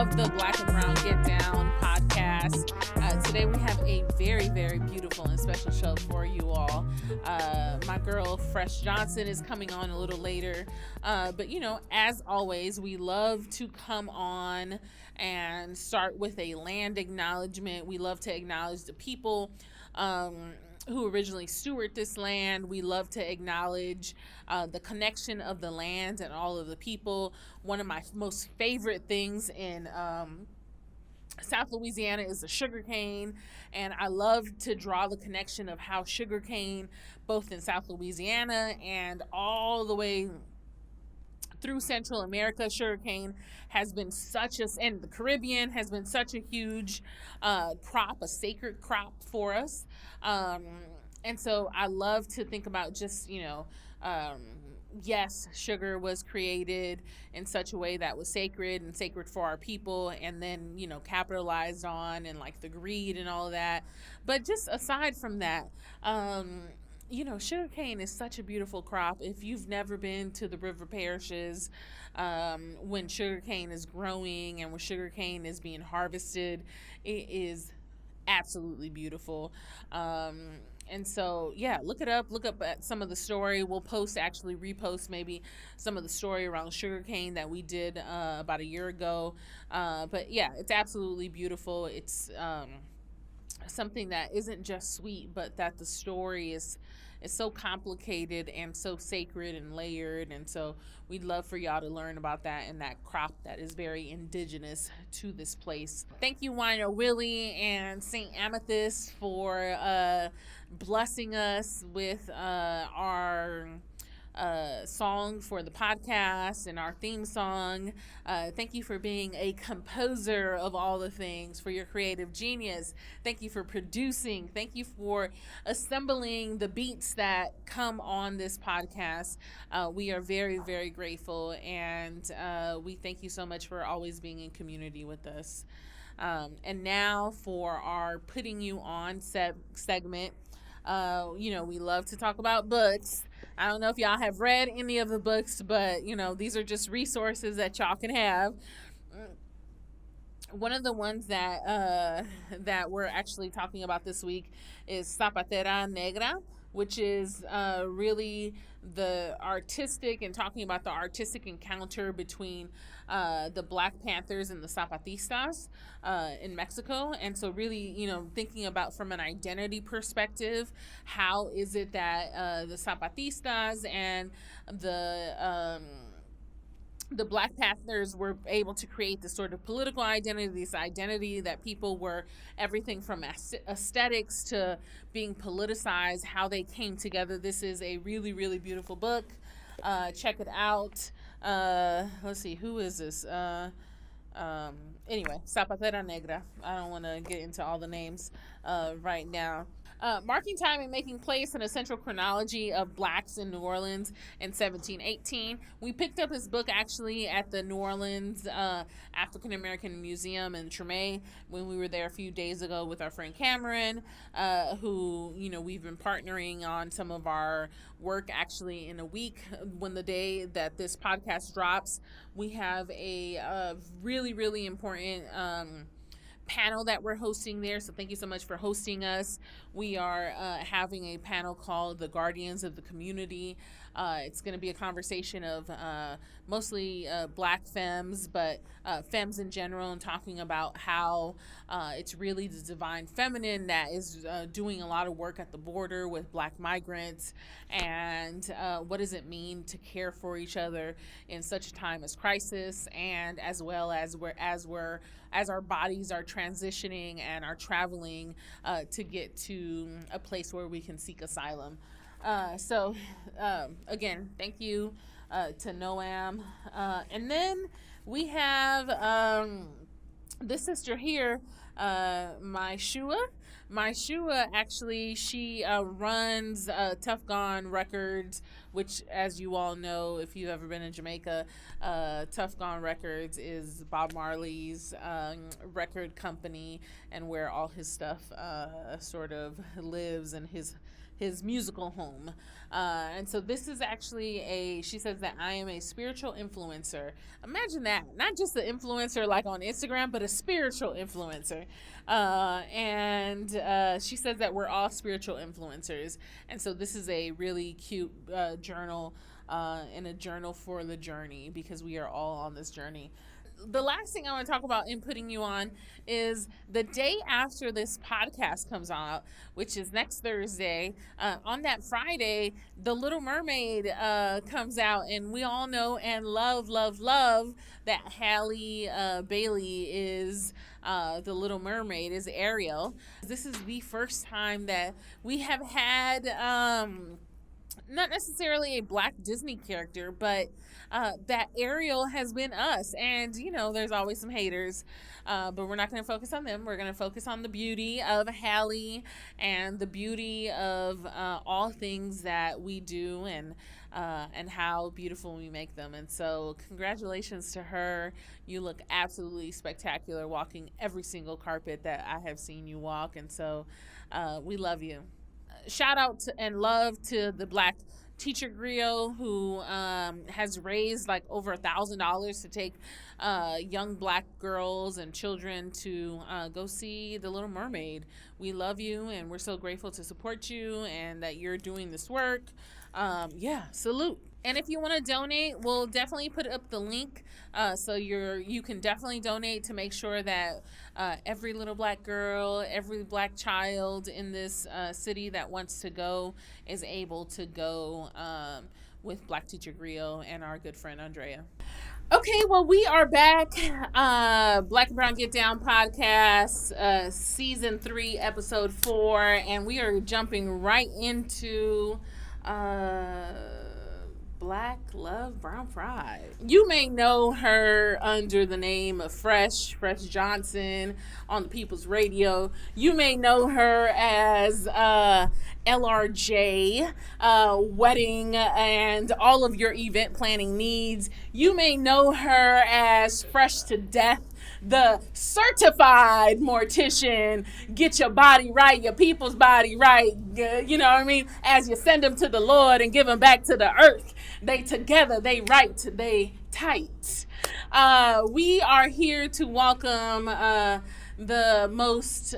of the Black and Brown Get Down podcast. Today we have a very, very beautiful and special show for you all. My girl Fresh Johnson is coming on a little later. But as always, we love to come on and start with a land acknowledgement. We love to acknowledge the people who originally steward this land. We love to acknowledge the connection of the land and all of the people. One of my most favorite things in South Louisiana is the sugarcane, and I love to draw the connection of how sugarcane, both in South Louisiana and all the way through Central America, sugarcane has been and the Caribbean has been such a huge crop, a sacred crop for us. And so I love to think about just, yes, sugar was created in such a way that was sacred and sacred for our people, and then, capitalized on, and like the greed and all of that. But just aside from that, sugarcane is such a beautiful crop. If you've never been to the river parishes, when sugarcane is growing and when sugarcane is being harvested, it is absolutely beautiful. And so, look up at some of the story. We'll repost maybe some of the story around sugarcane that we did about a year ago. But it's absolutely beautiful. It's something that isn't just sweet, but that the story is so complicated and so sacred and layered. And so we'd love for y'all to learn about that and that crop that is very indigenous to this place. Thank you, Wino Willie and St. Amethyst, for blessing us with our song for the podcast and our theme song. Thank you for being a composer of all the things, for your creative genius. Thank you for producing. Thank you for assembling the beats that come on this podcast. We are very, very grateful, and we thank you so much for always being in community with us. And now for our Putting You On segment. We love to talk about books. I don't know if y'all have read any of the books, but these are just resources that y'all can have. One of the ones that we're actually talking about this week is Zapatera Negra, which is really the artistic and talking about the artistic encounter between the Black Panthers and the Zapatistas in Mexico. And so really, thinking about from an identity perspective, how is it that the Zapatistas and the Black Panthers were able to create this sort of political identity, this identity that people were everything from aesthetics to being politicized, how they came together. This is a really, really beautiful book. Check it out. Let's see, who is this? Anyway, Zapatera Negra. I don't want to get into all the names right now. Marking time and making place in a central chronology of blacks in New Orleans in 1718. We picked up this book actually at the New Orleans African American Museum in Treme when we were there a few days ago with our friend Cameron, who, we've been partnering on some of our work. Actually, in a week, when the day that this podcast drops, we have a really, really important panel that we're hosting there. So thank you so much for hosting us. We are having a panel called The Guardians of the Community. It's going to be a conversation of mostly Black femmes, but femmes in general, and talking about how it's really the divine feminine that is doing a lot of work at the border with Black migrants, and what does it mean to care for each other in such a time as crisis, and as well as as our bodies are transitioning and are traveling to get to a place where we can seek asylum. So again, thank you to Noam. And then we have this sister here, my Shua. My Shua, actually, she runs Tough Gone Records, which, as you all know, if you've ever been in Jamaica, Tough Gone Records is Bob Marley's record company, and where all his stuff sort of lives, and his his musical home. And so this is actually she says that I am a spiritual influencer. Imagine that. Not just an influencer like on Instagram, but a spiritual influencer. And she says that we're all spiritual influencers. And so this is a really cute journal and a journal for the journey, because we are all on this journey. The last thing I want to talk about inputting you on is the day after this podcast comes out, which is next Thursday. On that Friday, The Little Mermaid comes out, and we all know and love that Halle Bailey is the Little Mermaid, is Ariel. This is the first time that we have had not necessarily a Black Disney character, but that Ariel has been us. And, there's always some haters, but we're not going to focus on them. We're going to focus on the beauty of Halle and the beauty of all things that we do, and how beautiful we make them. And so congratulations to her. You look absolutely spectacular walking every single carpet that I have seen you walk. And so we love you. Shout out and love to the Black Teacher Griot, who has raised like over $1,000 to take young Black girls and children to go see The Little Mermaid. We love you, and we're so grateful to support you and that you're doing this work. Salute. And if you want to donate, we'll definitely put up the link, so you can definitely donate to make sure that every little Black girl, every Black child in this city that wants to go is able to go with Black Teacher Griot and our good friend Andrea. Okay, well, we are back. Black and Brown Get Down podcast, season 3, episode 4, and we are jumping right into Black Love Brown Pride. You may know her under the name of Fresh Johnson on the People's Radio. You may know her as LRJ, wedding and all of your event planning needs. You may know her as Fresh to Death, the certified mortician. Get your body right, your people's body right. You know what I mean? As you send them to the Lord and give them back to the earth. They together, they right, they tight. We are here to welcome the most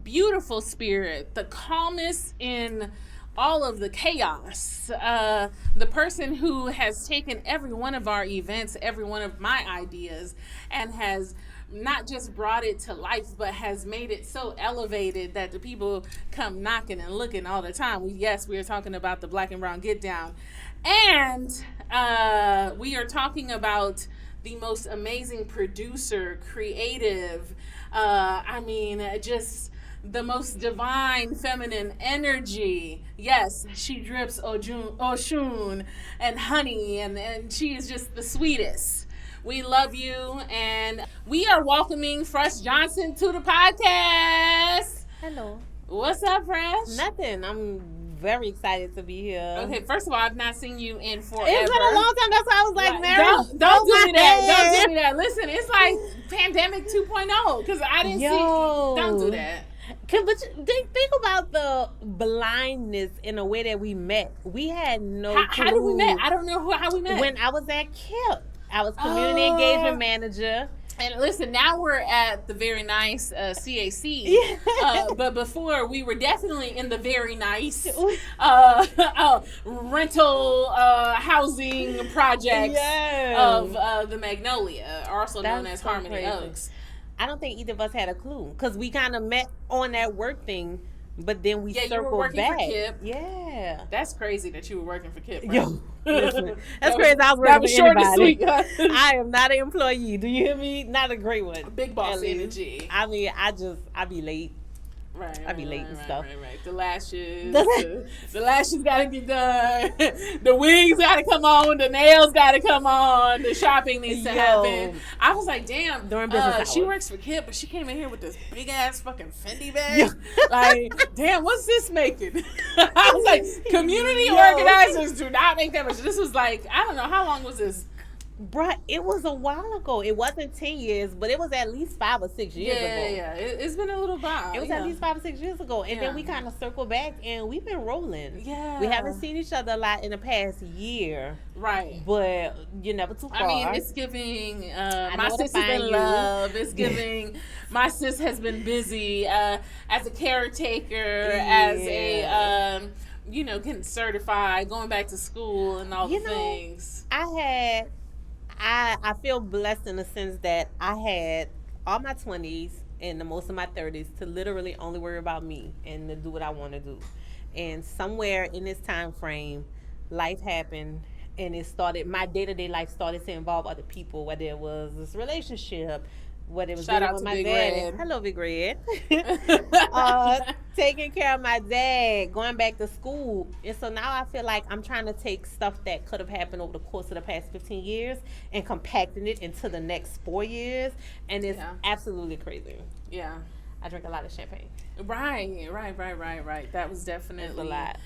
beautiful spirit, the calmest in all of the chaos, the person who has taken every one of our events, every one of my ideas, and has not just brought it to life, but has made it so elevated that the people come knocking and looking all the time. We are talking about the Black and Brown Get Down. And we are talking about the most amazing producer, creative, just the most divine feminine energy. Yes, she drips Oshun and honey, and she is just the sweetest. We love you, and we are welcoming Fresh Johnson to the podcast. Hello. What's up, Fresh? Nothing. I'm very excited to be here. Okay, first of all, I've not seen you in forever. It's been a long time. That's why I was like, Mary, don't do me that. Don't do me that. Listen, it's like Pandemic 2.0 because I didn't see. Don't do that. But think about the blindness in the way that we met. We had no clue. How did we met? I don't know how we met. When I was at KIP. I was community engagement manager. And listen, now we're at the very nice CAC. But before, we were definitely in the very nice rental housing projects of the Magnolia, also known as Harmony Oaks. I don't think either of us had a clue because we kind of met on that work thing, but then we circled you were working back. For KIP. Yeah. That's crazy that you were working for KIP. Right? Yo, listen, that's crazy. I was working for short anybody. And sweet. I am not an employee. Do you hear me? Not a great one. Big boss energy. I mean, I be late. Right. I be late and stuff. Right. The lashes. the lashes gotta get done. The wigs gotta come on. The nails gotta come on. The shopping needs to happen. I was like, damn. During business hours. She works for KIP, but she came in here with this big ass fucking Fendi bag. Like, damn, what's this making? I was like, community organizers do not make that much. This was like, I don't know, how long was this? Bruh, it was a while ago. It wasn't 10 years, but it was at least 5 or 6 years ago. Yeah. It's been a little while. It was at least 5 or 6 years ago. And then we kind of circle back and we've been rolling. Yeah. We haven't seen each other a lot in the past year. Right. But you're never too far. I mean, it's giving my know where to sis is in find you. love. It's giving my sis has been busy as a caretaker, as a getting certified, going back to school, and all the things. I feel blessed in the sense that I had all my 20s and the most of my 30s to literally only worry about me and to do what I want to do. And somewhere in this time frame, life happened and my day-to-day life started to involve other people, whether it was this relationship, whether it was Shout dealing out with to my Big dad. Red. Hello, Big Red. Taking care of my dad, going back to school. And so now I feel like I'm trying to take stuff that could have happened over the course of the past 15 years and compacting it into the next 4 years. And it's absolutely crazy. Yeah. I drink a lot of champagne. Right. That was definitely a lot.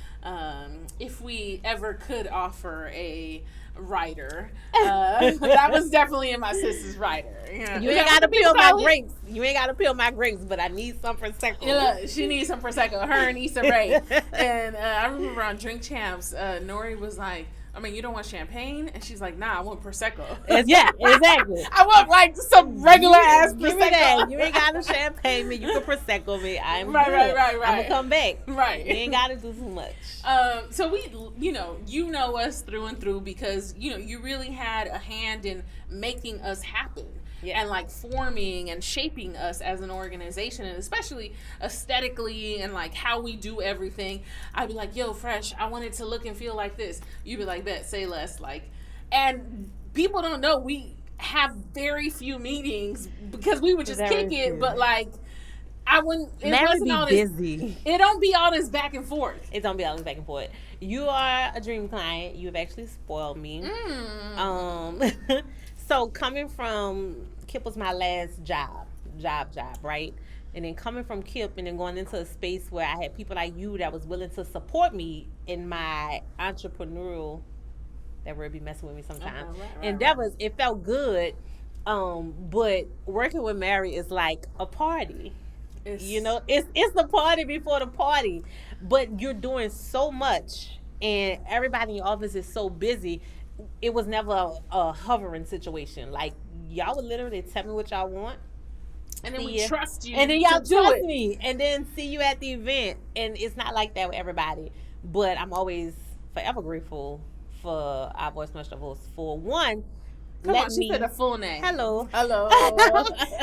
If we ever could offer a writer, that was definitely in my sister's writer. You ain't gotta peel my grapes. You ain't gotta peel my grapes, but I need some prosecco. Look, she needs some prosecco. Her and Issa Rae. And I remember on Drink Champs, Nori was like, I mean, you don't want champagne? And she's like, nah, I want prosecco. Yeah, exactly. I want like some regular ass prosecco. Give me that. You ain't got no champagne, me. You can prosecco me. I'm right. I'm gonna come back. Right. You ain't gotta do too much. So we, you know us through and through because you really had a hand in making us happen. Yeah. And like forming and shaping us as an organization, and especially aesthetically and like how we do everything. I'd be like, yo, Fresh, I want it to look and feel like this. You'd be like, bet, say less. Like, and people don't know we have very few meetings because we would just kick it, but like I wouldn't. It wasn't all this busy. It don't be all this back and forth. It don't be all this back and forth. You are a dream client. You've actually spoiled me. So coming from Kip was my last job, right? And then coming from Kip and then going into a space where I had people like you that was willing to support me in my entrepreneurial, that word be messing with me sometimes, endeavors. Right. It felt good. But working with Mary is like a party. It's the party before the party. But you're doing so much and everybody in your office is so busy. It was never a hovering situation. Like, y'all would literally tell me what y'all want. And then we trust you. And then y'all trust me. And then see you at the event. And it's not like that with everybody. But I'm always forever grateful for our Voice Master Voice. For one, she said a full name. Hello.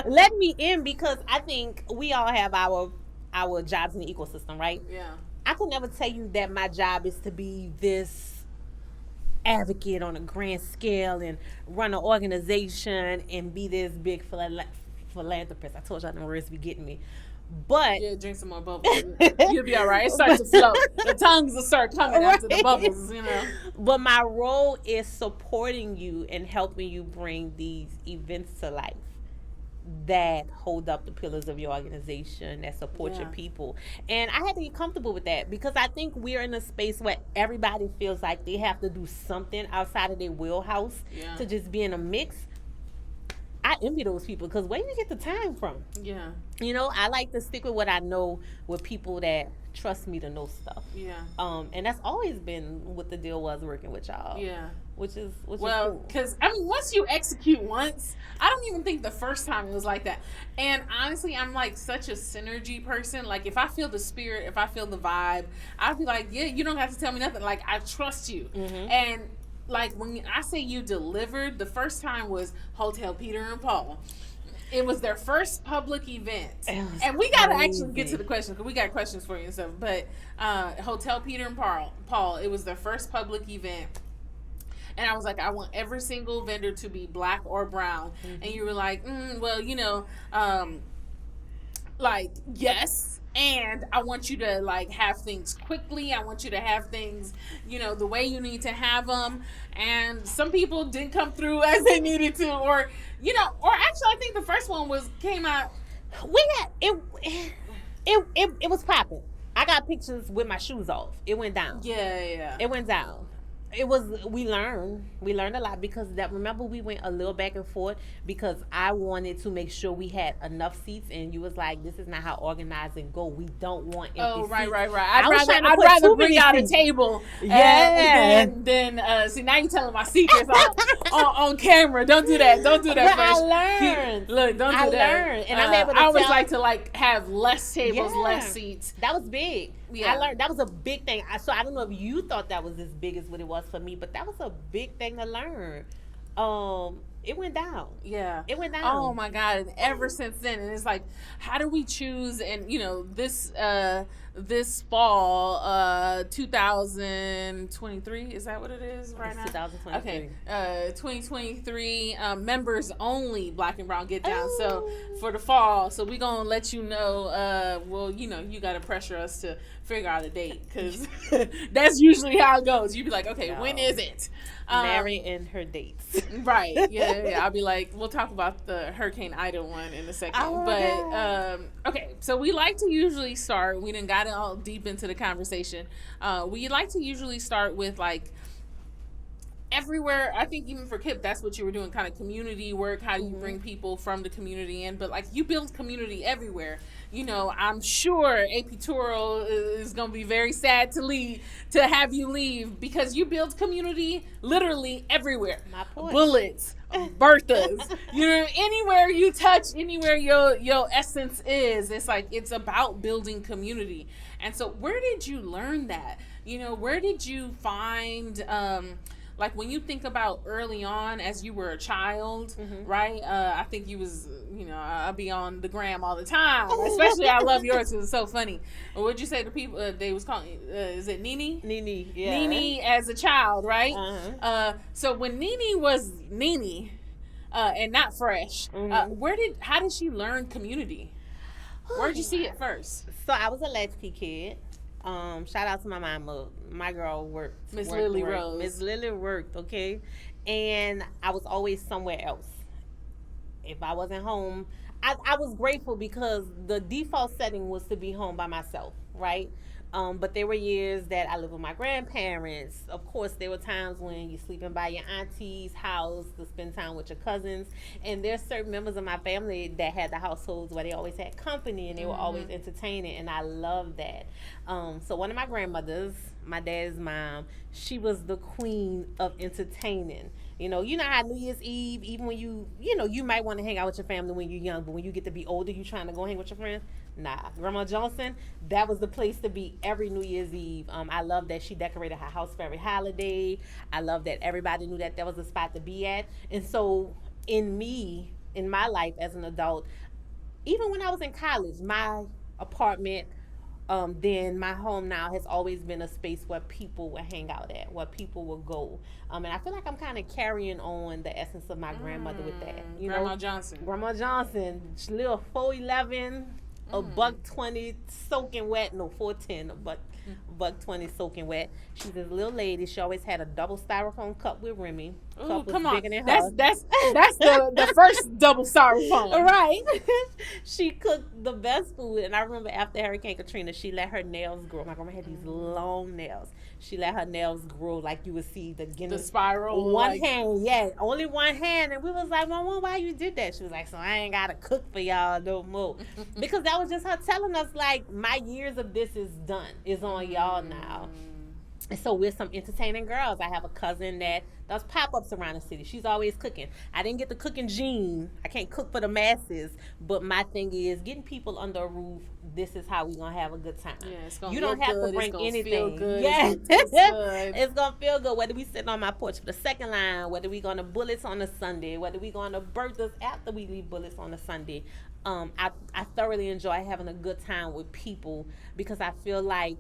Let me in because I think we all have our jobs in the ecosystem, right? Yeah. I could never tell you that my job is to be this advocate on a grand scale and run an organization and be this big philanthropist. I told y'all them words be getting me. But drink some more bubbles. You'll be all right. It starts to flow. The tongues will start coming after the bubbles, But my role is supporting you and helping you bring these events to life that hold up the pillars of your organization, that support your people. And I had to get comfortable with that because I think we're in a space where everybody feels like they have to do something outside of their wheelhouse to just be in a mix. I envy those people because where do you get the time from? Yeah. I like to stick with what I know with people that trust me to know stuff. Yeah. And that's always been what the deal was working with y'all. Yeah. Which is cool. Because once you execute once, I don't even think the first time it was like that. And honestly, I'm like such a synergy person. Like if I feel the spirit, if I feel the vibe, I'd be like, yeah, you don't have to tell me nothing. Like I trust you. Mm-hmm. And like when I say you delivered, the first time was Hotel Peter and Paul. It was their first public event. And we got to actually get to the questions because we got questions for you and stuff. But Hotel Peter and Paul, it was their first public event. And I was like, I want every single vendor to be black or brown. Mm-hmm. And you were like, like, yes. And I want you to like have things quickly. I want you to have things, the way you need to have them. And some people didn't come through as they needed to, or actually, I think the first one came out. We had it was popping. I got pictures with my shoes off. It went down. Yeah. It went down. It was we learned a lot because that remember we went a little back and forth because I wanted to make sure we had enough seats and you was like, this is not how organizing go. We don't want empty Oh, right, seats. right. I was trying to I'd put rather too bring many out a seats. table. Yeah. Then see, now you're telling my secrets on camera. Don't do that. Don't do that. But I Fresh. learned. Look, don't do I that. learned, and I'm able to I always tell- like to like have less tables, Yeah. less seats. That was big. Yeah. I learned that was a big thing. So I don't know if you thought that was as big as what it was for me, but that was a big thing to learn. It went down. Yeah. It went down. Oh my God. And ever since then, and it's like, how do we choose? And this fall, 2023, is that what it is right It's now? 2023. Okay. 2023, members only Black and Brown Get Down. So Oh. for the fall, so we gonna let you know, you gotta pressure us to figure out a date, because that's usually how it goes. You be like, okay, No. when is it? Mary and her dates. Right. Yeah. I'll be like, we'll talk about the Hurricane Ida one in a second. Oh, but okay, so we like to usually start. We done got it all deep into the conversation. We like to usually start with like everywhere. I think even for Kip, that's what you were doing, kind of community work. How do you bring people from the community in? But like you build community everywhere. I'm sure AP Turo is going to be very sad to have you leave, because you build community literally everywhere. My point. Bullets, Berthas, anywhere you touch, anywhere your essence is, it's like, it's about building community. And so where did you learn that? Where did you find, like when you think about early on as you were a child, right? I think you was, I'll be on the gram all the time. Especially I love yours because it's so funny. What'd you say to people? They was calling, is it Nene? Nene, yeah. Nene as a child, right? Uh-huh. So when Nene was Nene, and not Fresh, how did she learn community? Where'd you see it first? So I was a latchkey kid. Shout out to my mama. My girl worked. Miss worked, Lily worked. Rose. Miss Lily worked, okay? And I was always somewhere else. If I wasn't home, I was grateful because the default setting was to be home by myself, right? But there were years that I lived with my grandparents. Of course, there were times when you're sleeping by your auntie's house to spend time with your cousins. And there's certain members of my family that had the households where they always had company and they were always entertaining. And I love that. So one of my grandmothers, my dad's mom, she was the queen of entertaining. You know how New Year's Eve, even when you might want to hang out with your family when you're young, but when you get to be older, you trying to go hang with your friends. Nah, Grandma Johnson, that was the place to be every New Year's Eve. I love that she decorated her house for every holiday. I love that everybody knew that was a spot to be at. And so in my life as an adult, even when I was in college, my apartment, then my home now has always been a space where people will hang out at, where people will go. And I feel like I'm kind of carrying on the essence of my grandmother with that. Grandma Johnson. Grandma Johnson, she little 4'11", a $1.20 soaking wet. No, 4'10", $1.20 soaking wet. She's this little lady. She always had a double styrofoam cup with Remy. Ooh, Cup was come on. bigger than That's her. the first double styrofoam. Right. She cooked the best food. And I remember after Hurricane Katrina, she let her nails grow. My grandma had these long nails. She let her nails grow like you would see the Guinness. The spiral. One hand, yeah. Only one hand. And we was like, Mama, why you did that? She was like, so I ain't got to cook for y'all no more. Because that was just her telling us, like, my years of this is done. It's on y'all now. And so we're some entertaining girls. I have a cousin that does pop-ups around the city. She's always cooking. I didn't get the cooking gene. I can't cook for the masses. But my thing is getting people under a roof. This is how we're going to have a good time. Yeah, it's gonna you don't have good, to bring anything. Feel good. Yeah. It's good. It's going to feel good. Whether we sitting on my porch for the second line, whether we going to Bullets on a Sunday, whether we going to Bertha's after we leave Bullets on a Sunday. I thoroughly enjoy having a good time with people because I feel like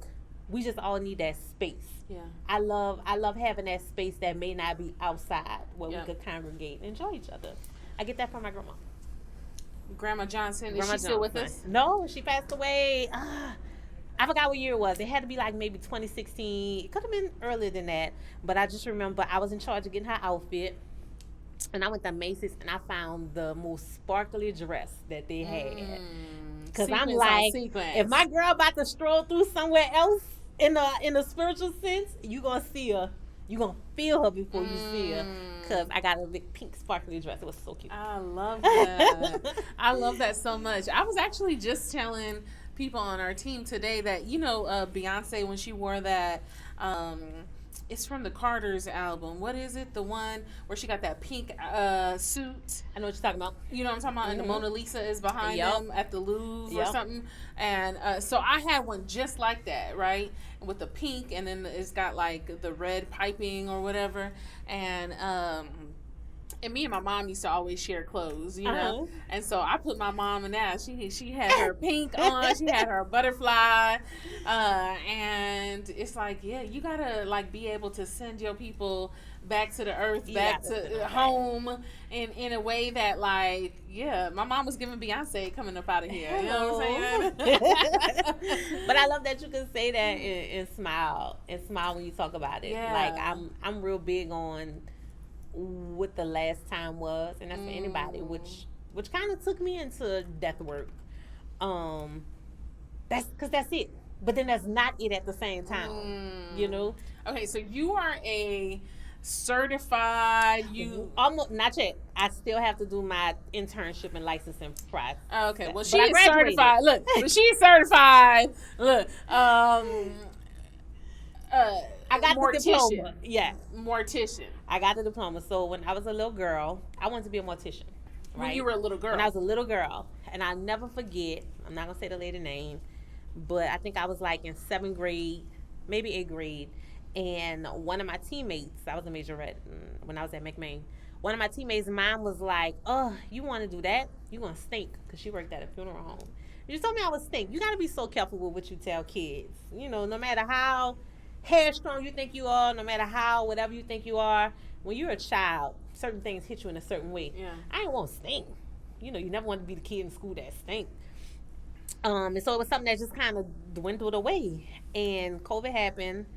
we just all need that space. Yeah. I love having that space that may not be outside where we could congregate and enjoy each other. I get that from my grandma. Grandma Johnson, Grandma is she still with Johnson. us? No, she passed away. I forgot what year it was. It had to be like maybe 2016. It could have been earlier than that. But I just remember I was in charge of getting her outfit. And I went to Macy's and I found the most sparkly dress that they had. Because I'm like, if my girl about to stroll through somewhere else in a spiritual sense, you gonna see You gonna feel her before you see her. Cause I got a big pink sparkly dress. It was so cute. I love that. I love that so much. I was actually just telling people on our team today that Beyonce, when she wore that, it's from the Carter's album. What is it? The one where she got that pink suit. I know what you're talking about. You know what I'm talking about? And the Mona Lisa is behind Yup. them at the Louvre or Yup. something. And so I had one just like that, right? With the pink, and then it's got like the red piping or whatever. And me and my mom used to always share clothes, you know. And so I put my mom in that. She had her pink on, she had her butterfly, and it's like, yeah, you gotta like be able to send your people back to the earth, back to home, in a way that, like, yeah, my mom was giving Beyonce coming up out of here. You know what I'm saying? But I love that you can say that and smile when you talk about it. Yeah. Like I'm real big on what the last time was, and that's for anybody, which kind of took me into death work. That's because that's it, but then that's not it at the same time. You know. Okay, so you are a certified. You almost not yet. I still have to do my internship and licensing process. Okay, well, But she I is graduated. certified. Look, so she's certified. Look, I got the mortician. diploma. Yeah, Mortician. I got the diploma. So when I was a little girl, I wanted to be a mortician. Right? When you were a little girl. When I was a little girl, and I'll never forget. I'm not gonna say the lady name, but I think I was like in 7th grade, maybe 8th grade, and one of my teammates, I was a majorette when I was at McMain. One of my teammates' mom was like, "Oh, you want to do that? You gonna stink?" Because she worked at a funeral home. You told me I would stink. You gotta be so careful with what you tell kids. You know, no matter how headstrong you think you are, no matter how whatever you think you are, when you're a child, certain things hit you in a certain way. Yeah. I ain't want to stink. You know, you never want to be the kid in school that stink. And so it was something that just kind of dwindled away. And COVID happened.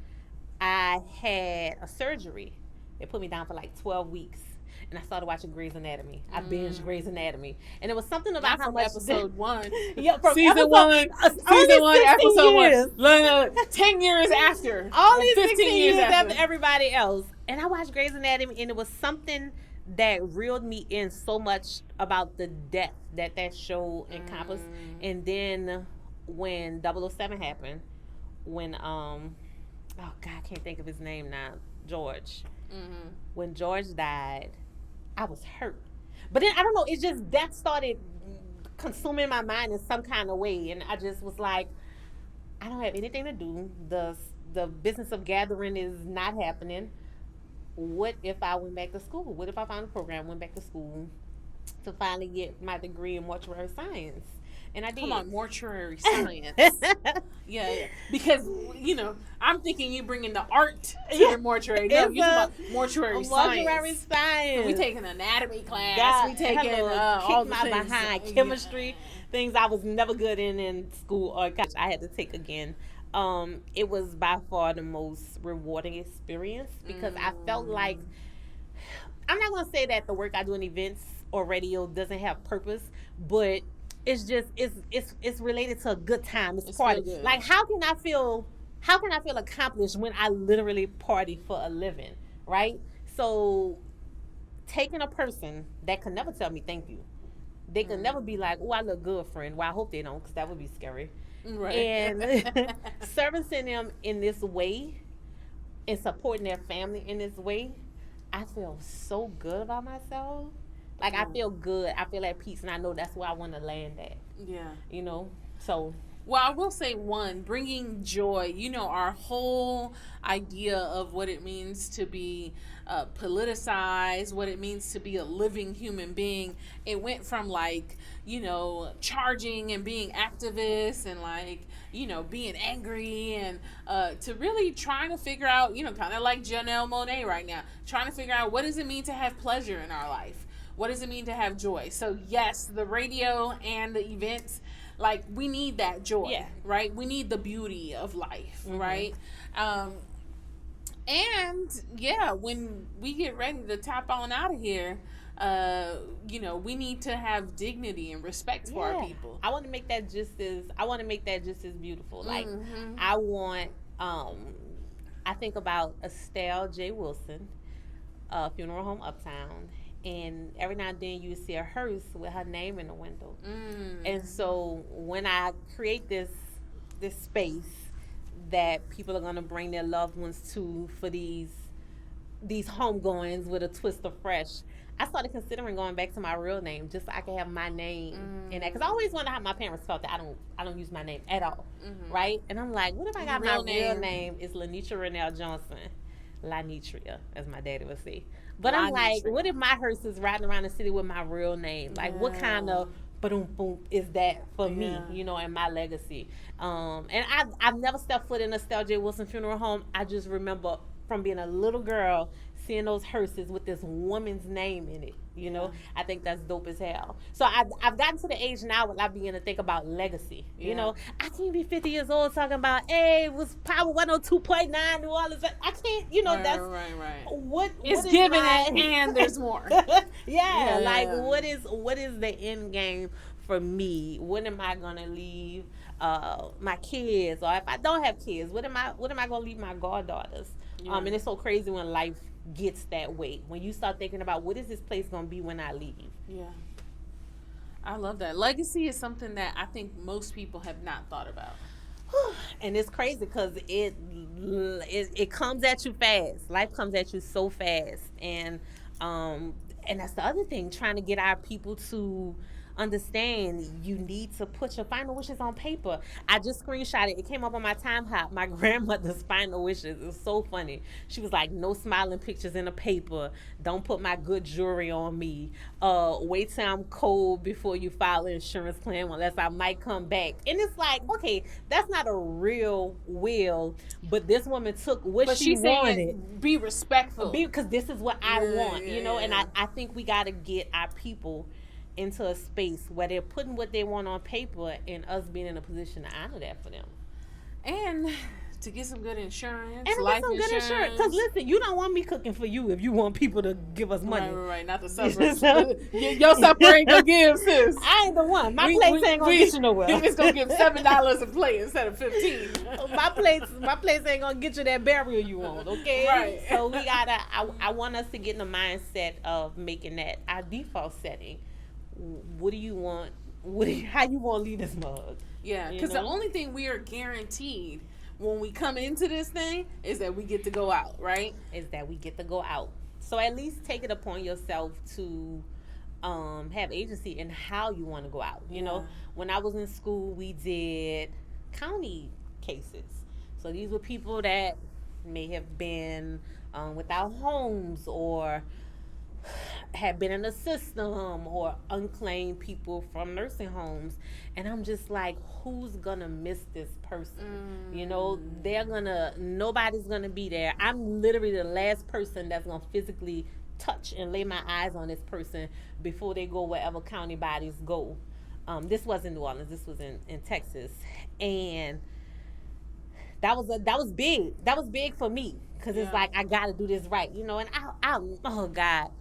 I had a surgery. They put me down for like 12 weeks. And I started watching Grey's Anatomy. I binged Grey's Anatomy. And it was something about Not how from much... episode 1. Yeah, from Season episode, 1. Season 1, 16 episode years. 1. Look, 10 years after. Only 15 16 years after everybody else. And I watched Grey's Anatomy, and it was something that reeled me in so much about the death that show encompassed. And then when 007 happened, when oh God, I can't think of his name now, George. When George died, I was hurt. But then I don't know, it's just that started consuming my mind in some kind of way, and I just was like, I don't have anything to do. The business of gathering is not happening. What if I went back to school? What if I found a program, went back to school to finally get my degree in mortuary science? And I did. Come on, mortuary science. Yeah. Because, I'm thinking you bringing the art to the mortuary. No, you talking about mortuary science. Mortuary science. We taking anatomy class. God, we taking all the my things. behind chemistry, things I was never good in school or college. I had to take again. It was by far the most rewarding experience because I felt like, I'm not gonna say that the work I do in events or radio doesn't have purpose, but it's just it's related to a good time. It's party. Like how can I feel accomplished when I literally party for a living, right? So taking a person that could never tell me thank you, they could never be like, oh, I look good, friend. Well, I hope they don't, because that would be scary. Right. And servicing them in this way and supporting their family in this way, I feel so good about myself. Like, I feel good. I feel at peace, and I know that's where I want to land at. Yeah. So... Well, I will say bringing joy. Our whole idea of what it means to be politicized, what it means to be a living human being, it went from charging and being activists and being angry and to really trying to figure out, kind of like Janelle Monáe right now, trying to figure out what does it mean to have pleasure in our life? What does it mean to have joy? So yes, the radio and the events, we need that joy, right? We need the beauty of life, right? And when we get ready to tap on out of here, we need to have dignity and respect for our people. I want to make that just as beautiful. Like I want I think about Estelle J. Wilson, Funeral Home Uptown, and every now and then you see a hearse with her name in the window. And so when I create this space that people are gonna bring their loved ones to for these homegoings with a twist of fresh, I started considering going back to my real name just so I could have my name in that. Because I always wonder how my parents felt that I don't use my name at all, right? And I'm like, what if I got my real name is Lanitra Renelle Johnson, Lanitria, as my daddy would say. But I'm like, what if my hearse is riding around the city with my real name? Like, what kind of boom boom is that for me, you know, and my legacy? And I've never stepped foot in a Estelle J. Wilson funeral home. I just remember from being a little girl seeing those hearses with this woman's name in it. You know, I think that's dope as hell. So I've gotten to the age now where I begin to think about legacy. You know, I can't be 50 years old talking about, hey, it was Power 102.9 New Orleans. I can't, you know, that's what it's given it, and there's more. Like what is the end game for me? When am I gonna leave my kids, or if I don't have kids, what am I gonna leave my goddaughters? And it's so crazy when life gets that way, when you start thinking about what is this place gonna be when I leave. I love that. Legacy is something that I think most people have not thought about. And it's crazy because it comes at you fast. Life comes at you so fast, and that's the other thing, trying to get our people to understand you need to put your final wishes on paper. I just screenshotted it. Came up on my time hop. My grandmother's final wishes. It's so funny. She was like, no smiling pictures in a paper. Don't put my good jewelry on me. Wait till I'm cold before you file an insurance claim unless I might come back. And it's like, okay, that's not a real will, but this woman took what she wanted. Be respectful. Because this is what I want, you know? And I think we got to get our people into a space where they're putting what they want on paper and us being in a position to honor that for them. And to get some good insurance. And life some good insurance. Because listen, you don't want me cooking for you if you want people to give us money. Right. Not the supper. Your supper ain't going to give, sis. I ain't the one. My plates ain't going to get you nowhere. It's going to give $7 a plate instead of $15. My plates ain't going to get you that burial you want, okay? Right. So we got to, I want us to get in the mindset of making that our default setting. What do you want? How you want to leave this mug? Yeah, because the only thing we are guaranteed when we come into this thing is that we get to go out, right? Is that we get to go out. So at least take it upon yourself to have agency in how you want to go out. You know, when I was in school, we did county cases. So these were people that may have been without homes, or had been in the system, or unclaimed people from nursing homes. And I'm just like, who's gonna miss this person? You know, nobody's gonna be there. I'm literally the last person that's gonna physically touch and lay my eyes on this person before they go wherever county bodies go. This wasn't New Orleans, this was in Texas. And that was big. That was big for me, because it's like, I gotta do this right, you know. And I oh God,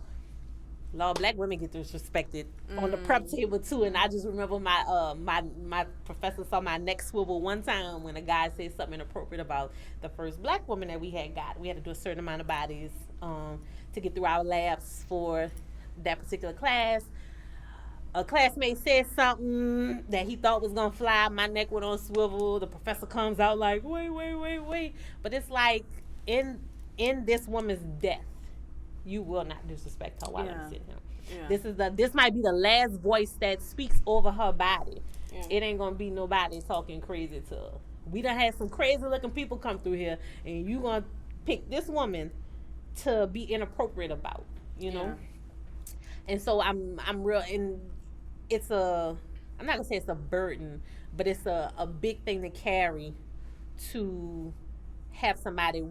Lord, black women get disrespected on the prep table too. And I just remember my professor saw my neck swivel one time when a guy said something inappropriate about the first black woman that we had got. We had to do a certain amount of bodies to get through our labs for that particular class. A classmate said something that he thought was gonna fly. My neck went on swivel. The professor comes out like, wait. But it's like, in this woman's death, you will not disrespect her while I'm sitting here. This might be the last voice that speaks over her body. It ain't gonna be nobody talking crazy to her. We done had some crazy looking people come through here, and you gonna pick this woman to be inappropriate about, you know? And so I'm real, and I'm not gonna say it's a burden, but it's a big thing to carry, to have somebody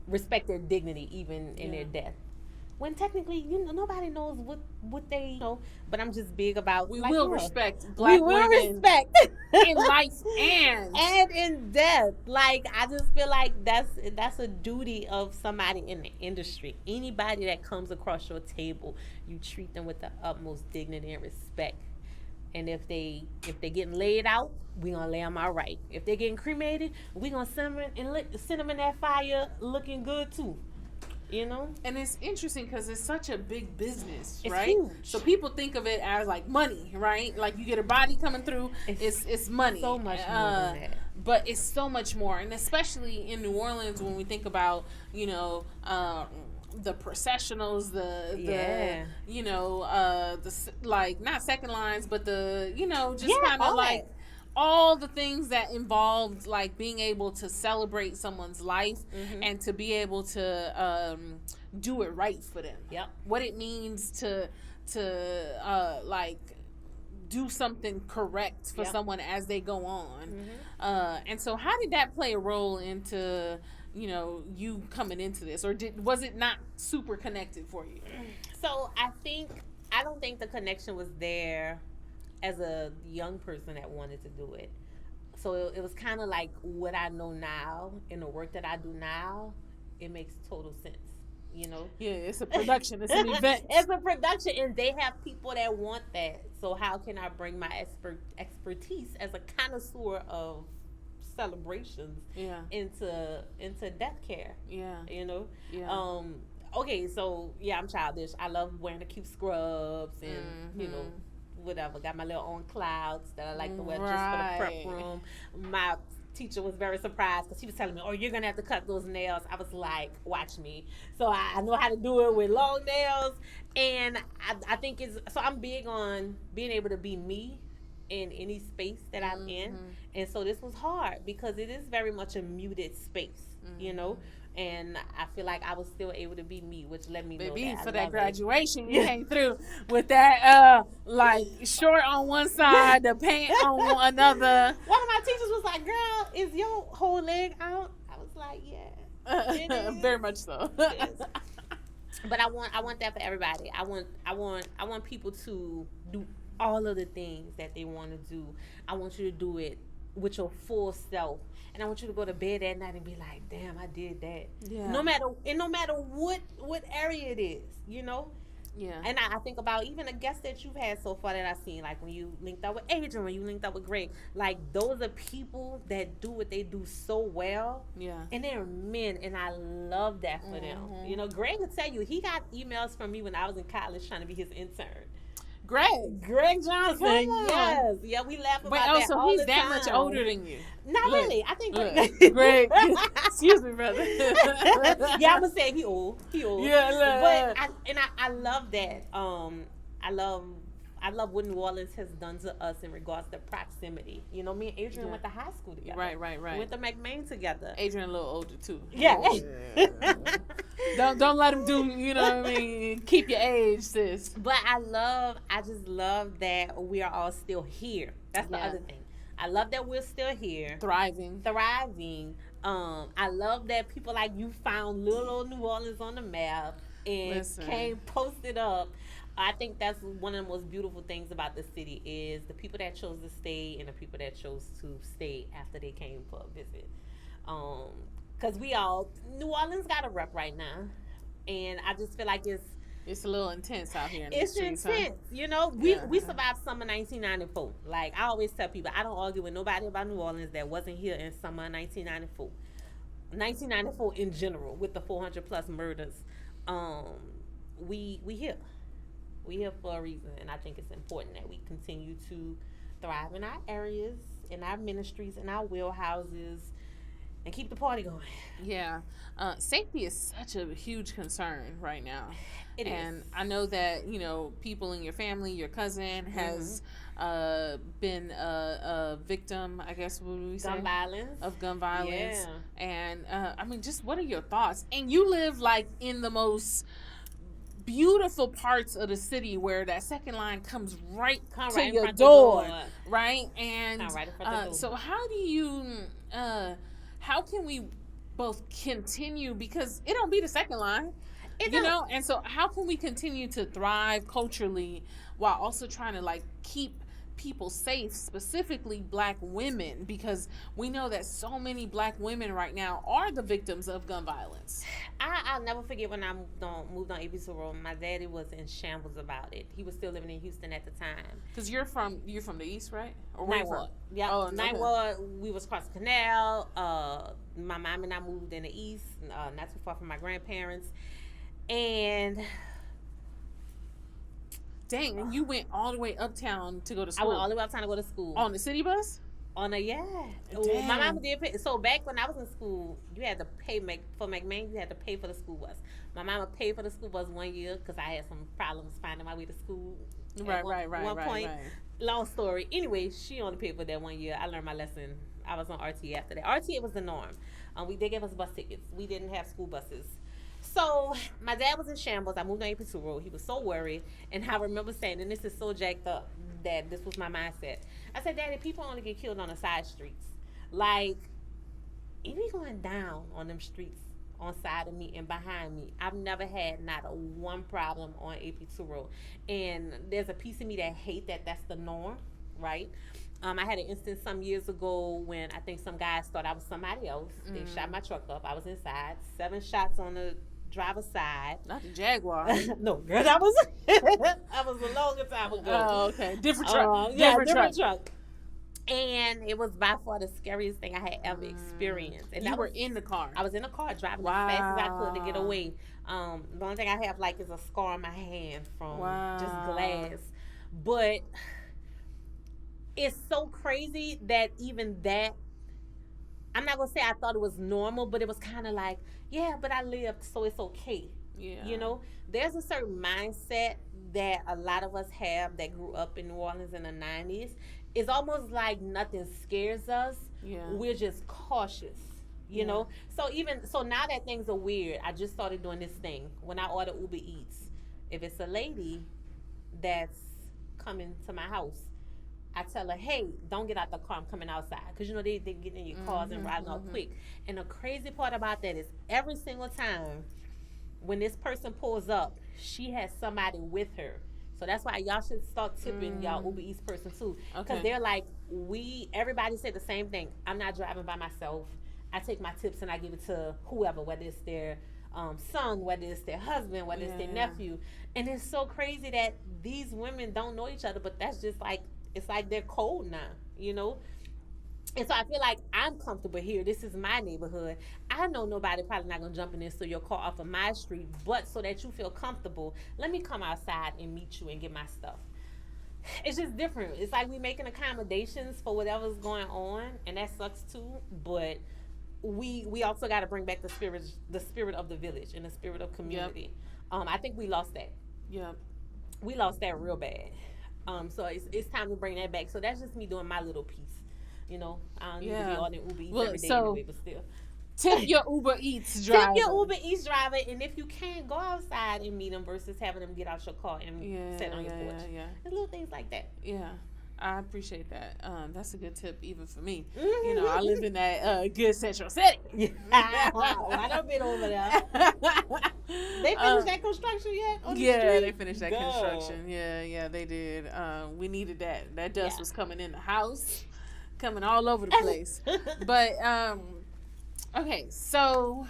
respect their dignity even in their death, when technically, you know, nobody knows what they know. But I'm just big about, we will respect black women in life and in death. Like, I just feel like that's a duty of somebody in the industry. Anybody that comes across your table, you treat them with the utmost dignity and respect. And if they getting laid out, we gonna lay them out right. If they getting cremated, we gonna send them in that fire looking good too. You know, And it's interesting because it's such a big business, it's right? huge. So people think of it as like money, right? Like you get a body coming through, it's money. So much more than that. But it's so much more, and especially in New Orleans when we think about the processionals, the like not second lines, but the just kind of all like that. all the things that involved like being able to celebrate someone's life and to be able to do it right for them. Yep. What it means to like do something correct for someone as they go on. And so how did that play a role into you coming into this, or was it not super connected for you? So I don't think the connection was there as a young person that wanted to do it. So it was kind of like what I know now in the work that I do now. It makes total sense. Yeah, it's a production, it's an event. It's a production, and they have people that want that. So how can I bring my expertise as a connoisseur of celebrations into death care? Yeah. Okay, so I'm childish. I love wearing the cute scrubs and whatever. Got my little own clouds that I like to wear just for the prep room. My teacher was very surprised because she was telling me, "Oh, you're gonna have to cut those nails." I was like, "Watch me." So I know how to do it with long nails, and I think I'm big on being able to be me in any space that I'm in, and so this was hard because it is very much a muted space, and I feel like I was still able to be me, which let me know that for I that love graduation, you came through with that like short on one side, the pant on another. One of my teachers was like, "Girl, is your whole leg out?" I was like, "Yeah, it is." Very much so. But I want that for everybody. I want people to do all of the things that they want to do. I want you to do it with your full self. And I want you to go to bed that night and be like, "Damn, I did that." Yeah. No matter what area it is, Yeah. And I think about even the guests that you've had so far that I've seen, like when you linked up with Adrian, when you linked up with Greg, like those are people that do what they do so well. Yeah. And they're men, and I love that for them. Greg will tell you, he got emails from me when I was in college trying to be his intern. Greg Johnson. Yes. Yeah, we laugh about that so all he's the that time. much older than you. Not really. I think Greg. Excuse me, brother. Yeah, I'm gonna say he old. Yeah, but I love that. I love what New Orleans has done to us in regards to proximity. Me and Adrian went to high school together. Right. We went to McMain together. Adrian a little older too. Yeah. Don't let him do. You know what I mean? Keep your age, sis. But I just love that we are all still here. That's the other thing. I love that we're still here, thriving. I love that people like you found little old New Orleans on the map and came posted up. I think that's one of the most beautiful things about the city is the people that chose to stay and the people that chose to stay after they came for a visit. Because New Orleans got a rep right now, and I just feel like it's a little intense out here in the it's streets. Intense, we survived summer 1994. Like I always tell people, I don't argue with nobody about New Orleans that wasn't here in summer 1994. 1994 in general, with the 400 plus murders, we here. We here for a reason, and I think it's important that we continue to thrive in our areas, in our ministries, in our wheelhouses, and keep the party going. Yeah. Safety is such a huge concern right now. It and is. I know that, people in your family, your cousin has been a victim, I guess, what would we say? Of gun violence. Yeah. And, just what are your thoughts? And you live, like, in the most beautiful parts of the city where that second line comes right to your door, right? And right in front of the door. So how can we both continue, because it don't be the second line, and so how can we continue to thrive culturally while also trying to like keep people safe, specifically black women, because we know that so many black women right now are the victims of gun violence. I'll never forget when I moved on ABC Road. My daddy was in shambles about it. He was still living in Houston at the time. Because you're from the east, right? Or where Ninth you from? Ward. Yeah, Oh, Ninth okay. Ward. We was across the canal. My mom and I moved in the east, not too far from my grandparents, and Dang, and you went all the way uptown to go to I went all school the way uptown to go to school. on the city bus. On a yeah. Well, my mama did pay. So back when I was in school, you had to pay for McMain. You had to pay for the school bus. My mama paid for the school bus 1 year because I had some problems finding my way to school. Right. One point. Long story. Anyway, she only paid for that 1 year. I learned my lesson. I was on RTA after that. RTA was the norm. They gave us bus tickets. We didn't have school buses. So my dad was in shambles. I moved on AP2 Road. He was so worried, and I remember saying, and this is so jacked up, that this was my mindset. I said, Daddy, people only get killed on the side streets. Like, it be going down on them streets on side of me and behind me. I've never had not a one problem on AP2 Road. And there's a piece of me that hate that that's the norm, right? I had an instance some years ago when I think some guys thought I was somebody else. They shot my truck up. I was inside. 7 shots on the driver's side. Not the Jaguar. No, girl, that was a long time ago. Oh, okay. Different truck. Different truck. And it was by far the scariest thing I had ever experienced. And you were in the car. I was in the car driving as fast as I could to get away. The only thing I have like is a scar on my hand from just glass. But it's so crazy that even that, I'm not gonna say I thought it was normal, but it was kind of like, yeah, but I lived, so it's okay. Yeah. You know, there's a certain mindset that a lot of us have that grew up in New Orleans in the 90s. It's almost like nothing scares us. Yeah. We're just cautious, you know? So now that things are weird, I just started doing this thing. When I order Uber Eats, if it's a lady that's coming to my house, I tell her, hey, don't get out the car. I'm coming outside. Because, you know, they get in your cars and riding off quick. And the crazy part about that is every single time when this person pulls up, she has somebody with her. So that's why y'all should start tipping y'all Uber Eats person too. Because they're like, everybody said the same thing. I'm not driving by myself. I take my tips and I give it to whoever, whether it's their son, whether it's their husband, whether it's their nephew. And it's so crazy that these women don't know each other, but that's just like, it's like they're cold now, you know? And so I feel like I'm comfortable here. This is my neighborhood. I know nobody probably not going to jump in and steal your car off of my street, but so that you feel comfortable, let me come outside and meet you and get my stuff. It's just different. It's like we making accommodations for whatever's going on, and that sucks too, but we also got to bring back the spirit of the village and the spirit of community. I think we lost that. We lost that real bad. So it's time to bring that back. So that's just me doing my little piece. You know, I don't need to be ordering Uber Eats every day anyway, but still. Tip your Uber Eats driver. Tip your Uber Eats driver, and if you can, go outside and meet them versus having them get out your car and sit on your porch. There's little things like that. Yeah. I appreciate that. That's a good tip even for me. You know, I live in that good Central City. I done been over there. They finished that construction yet? On the street? They finished that construction. Yeah, they did. We needed that. That dust was coming in the house, coming all over the place. But okay, so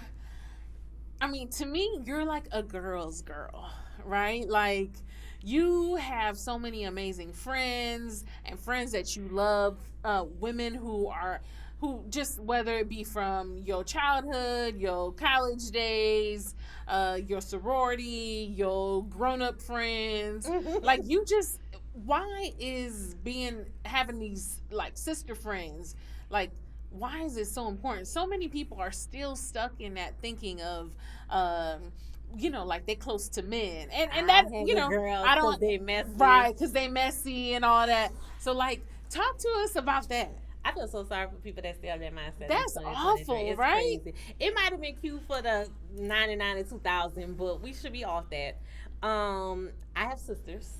I mean, to me, you're like a girl's girl, right? Like, you have so many amazing friends and friends that you love, women who just, whether it be from your childhood, your college days, your sorority, your grown-up friends, like, you just, why is having these like sister friends, like, why is it so important? So many people are still stuck in that thinking of you know, like, they close to men, and that, you know, I don't, they messy. Right, because they messy and all that. So, like, talk to us about that. I feel so sorry for people that still have that mindset. That's awful, it's right? Crazy. It might have been cute for the 99 and 2000, but we should be off that. I have sisters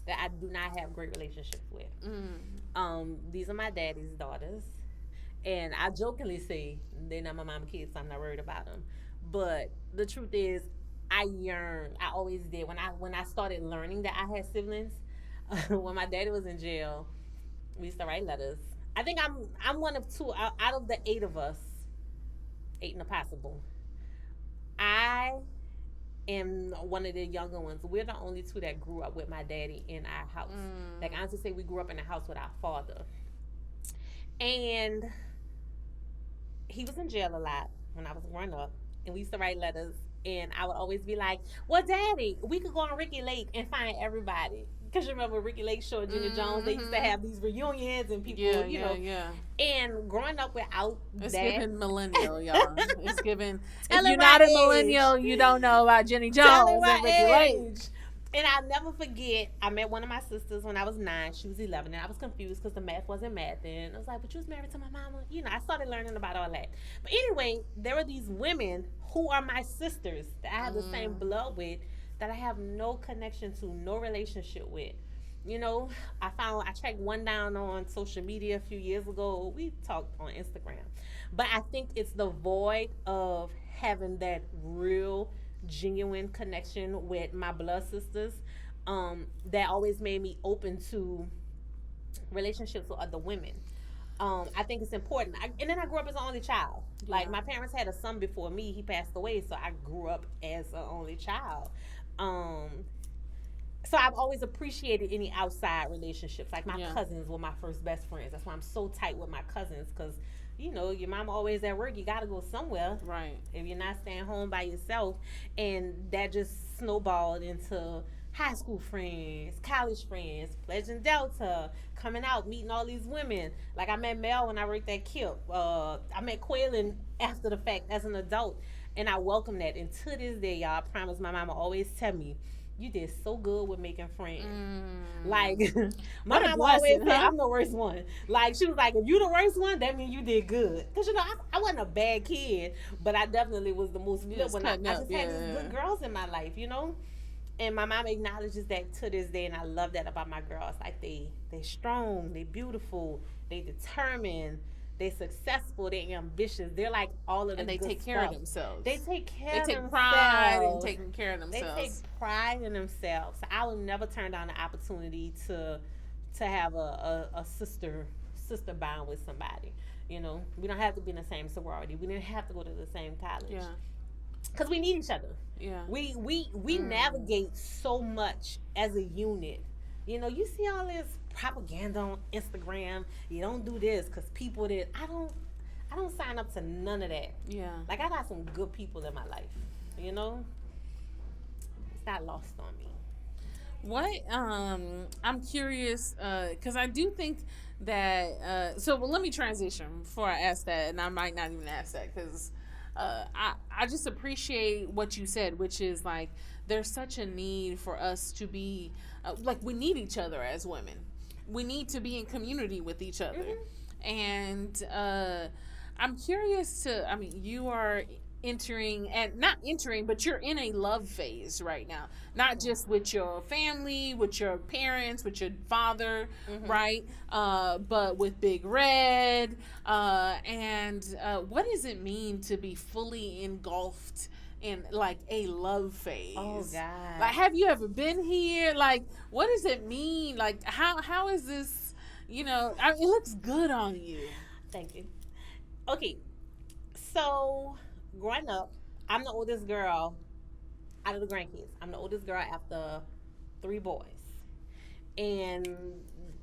that I do not have great relationships with. These are my daddy's daughters, and I jokingly say they're not my mama kids, so I'm not worried about them. But the truth is, I always did. When I started learning that I had siblings, when my daddy was in jail, we used to write letters. I think I'm one of two out of the eight of us, eight and a possible. I am one of the younger ones. We're the only two that grew up with my daddy in our house. Like I honestly say, we grew up in a house with our father, and he was in jail a lot when I was growing up, and we used to write letters. And I would always be like, "Well, Daddy, we could go on Ricky Lake and find everybody." Because you remember Ricky Lake Show and Junior Jones, they used to have these reunions and people, yeah. And growing up without It's that, giving millennial, y'all. It's giving. Tell If her you're my not a age. millennial, you don't know about Jenny Tell her Jones my and Ricky Lake. age. And I'll never forget, I met one of my sisters when I was 9. She was 11. And I was confused because the math wasn't math. And I was like, but you was married to my mama? I started learning about all that. But anyway, there were these women who are my sisters that I have the same blood with that I have no connection to, no relationship with. I tracked one down on social media a few years ago. We talked on Instagram. But I think it's the void of having that real genuine connection with my blood sisters that always made me open to relationships with other women. I think it's important. And then I grew up as an only child. Like my parents had a son before me. He passed away, so I grew up as an only child. So I've always appreciated any outside relationships. Like my cousins were my first best friends. That's why I'm so tight with my cousins because your mama always at work. You got to go somewhere. Right. If you're not staying home by yourself. And that just snowballed into high school friends, college friends, Pleasant Delta, coming out, meeting all these women. Like I met Mel when I worked at KIP. I met Quaylen after the fact as an adult. And I welcome that. And to this day, y'all, I promise my mama always tell me, you did so good with making friends. Like, my mom always said, I'm the worst one. Like, she was like, if you the worst one, that means you did good. Because, I wasn't a bad kid, but I definitely was the most flip when I just had these good girls in my life, And my mom acknowledges that to this day, and I love that about my girls. Like, they're strong, they're beautiful, they determined, they're successful, they're ambitious. They're like all of the and they good take care stuff. of themselves. They take care of They take themselves. pride in taking care of themselves. They take pride in themselves. I will never turn down the opportunity to have a sister bond with somebody. We don't have to be in the same sorority. We didn't have to go to the same college. Yeah. Because we need each other. Yeah. We navigate so much as a unit. You see all this propaganda on Instagram. You don't do this because people did. I don't sign up to none of that. Yeah. Like I got some good people in my life. It's not lost on me. What I'm curious because I do think that let me transition before I ask that, and I might not even ask that because I just appreciate what you said, which is like there's such a need for us to be we need each other as women. We need to be in community with each other. And I'm curious you are but you're in a love phase right now, not just with your family, with your parents, with your father, right? But with Big Red. And what does it mean to be fully engulfed in like a love phase? Oh God! Like, have you ever been here? Like, what does it mean? Like, how is this? It looks good on you. Thank you. Okay, so growing up, I'm the oldest girl out of the grandkids. I'm the oldest girl after 3 boys, and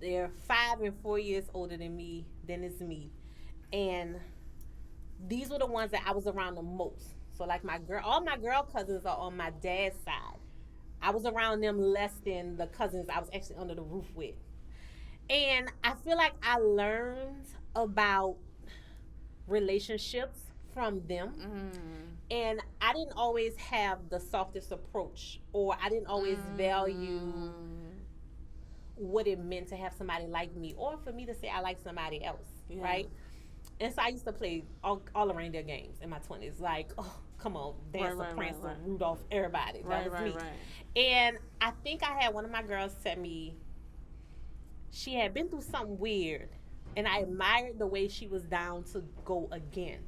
they're 5 and 4 years older than me. Then it's me, and these were the ones that I was around the most. So like all my girl cousins are on my dad's side. I was around them less than the cousins I was actually under the roof with. And I feel like I learned about relationships from them. And I didn't always have the softest approach, or I didn't always value what it meant to have somebody like me, or for me to say I like somebody else, right? And so I used to play all around their games in my 20s. Like, oh, come on, Dancer, Prancer, Rudolph, everybody. That was me. And I think I had one of my girls tell me she had been through something weird, and I admired the way she was down to go again,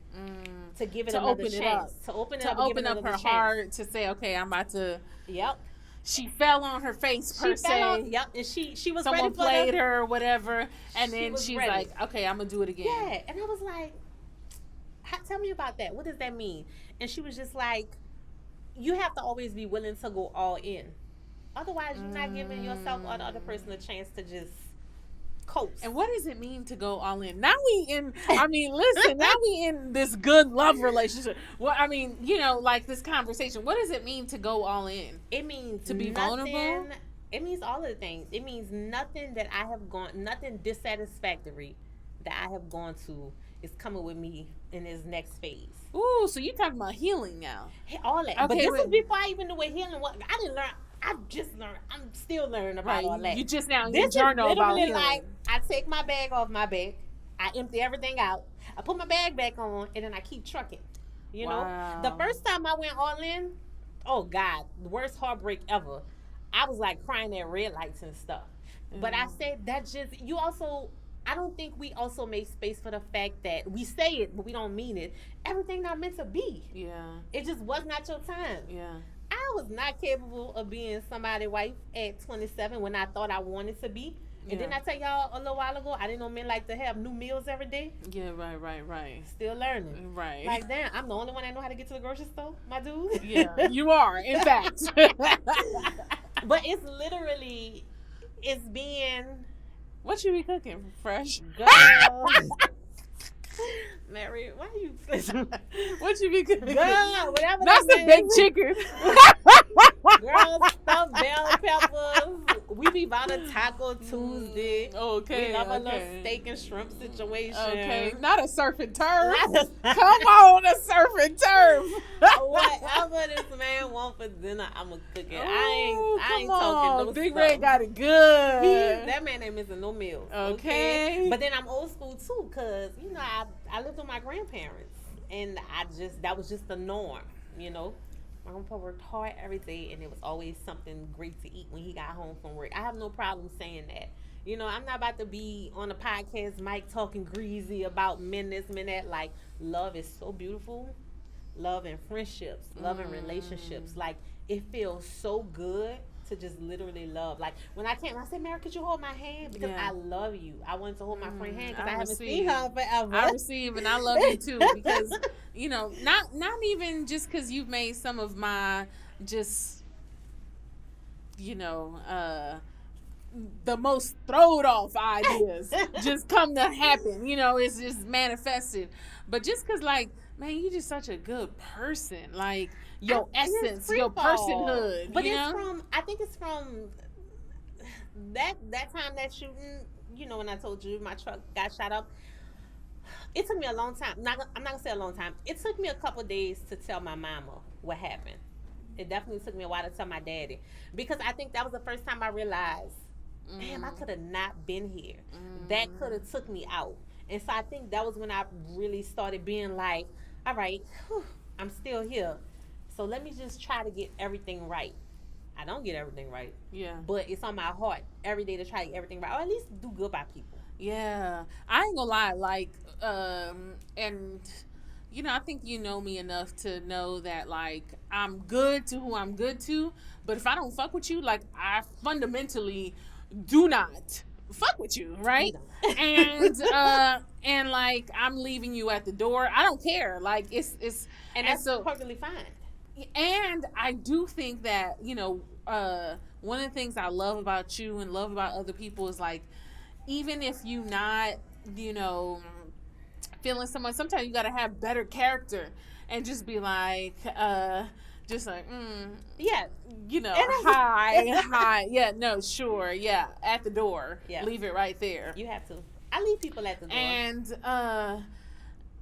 to give it another chance, to open it up, her heart, to say, okay, I'm about to. Yep. she fell on her face per se. Yep, and she was Someone ready for played her or whatever, and She then was she's ready. like, okay, I'm gonna do it again. Yeah, and I was like, tell me about that. What does that mean? And she was just like, you have to always be willing to go all in. Otherwise, you're not giving yourself or the other person a chance to just coast. And what does it mean to go all in? Now we in, I mean, listen, now we in this good love relationship. Well, I mean, you know, like this conversation. What does it mean to go all in? It means To be nothing, vulnerable? It means all of the things. It means nothing that I have gone, nothing dissatisfactory that I have gone to is coming with me in this next phase. Ooh, so you're talking about healing now. All that. But Okay, this wait. was before I even knew what healing was. I didn't learn. I just learned. I'm still learning about Right. all that. You just now in This your is journal about literally healing. like I take my bag off my back, I empty everything out, I put my bag back on, and then I keep trucking. You Wow. know, the first time I went all in, oh God, the worst heartbreak ever. I was like crying at red lights and stuff. But I said that just you also. I don't think we also make space for the fact that we say it, but we don't mean it. Everything not meant to be. Yeah. It just was not your time. Yeah. I was not capable of being somebody's wife at 27 when I thought I wanted to be. And Yeah. didn't I tell y'all a little while ago, I didn't know men like to have new meals every day? Yeah, right. Still learning. Right. Like, damn, I'm the only one that know how to get to the grocery store, my dude. Yeah, you are, in fact. But it's literally, it's being, What you be cooking? Fresh? girl. Mary, why you What you be cooking? girl, whatever That's that the means. baked chicken. Girl, stuffed bell peppers. We be about a Taco Tuesday. Okay. We love a okay. little steak and shrimp situation. Okay, not a surf and turf. Not a- Come on, a surf and turf. Whatever this man want for dinner, I'ma cook it. I ain't come talking on. no Big stuff. Red got it good. That man ain't missing no meals. Okay. But then I'm old school too, cause you know I lived with my grandparents, and that was just the norm, you know. My grandpa worked hard every day, and it was always something great to eat when he got home from work. I have no problem saying that. You know, I'm not about to be on a podcast mic talking greasy about men this, men that. Like, love is so beautiful. Love and friendships, love and relationships. Like, it feels so good to just literally love. Like, when I came, I said, Mary, could you hold my hand? Because Yeah. I love you. I wanted to hold my friend's hand because I I haven't receive. seen her forever. I receive and I love you too, because you know, not even just because you've made some of my just, you know, the most throwed off ideas just come to happen. You know, it's just manifested. But just because, like, man, you just such a good person. Like, your And it's essence, your free fall. personhood. But you it's know? from, I think it's from that time that shooting, you know, when I told you my truck got shot up. It took me a long time. I'm not gonna say a long time. It took me a couple days to tell my mama what happened. It definitely took me a while to tell my daddy, because I think that was the first time I realized, damn, I could have not been here. That could have took me out. And so I think that was when I really started being like, all right, I'm still here. So let me just try to get everything right. I don't get everything right, Yeah. but it's on my heart every day to try to get everything right, or at least do good by people. Yeah, I ain't gonna lie. Like, and you know, I think you know me enough to know that, like, I'm good to who I'm good to. But if I don't fuck with you, like, I fundamentally do not fuck with you, right? And like, I'm leaving you at the door. I don't care. Like, it's And that's so perfectly fine. and I do think that, you know, one of the things I love about you and love about other people is, like, even if you not, you know, feeling someone, sometimes you gotta have better character and just be like, just like, Yeah, you know, And hi, yeah, no, sure, yeah, at the door, Yeah. leave it right there. you have to. I leave people at the door.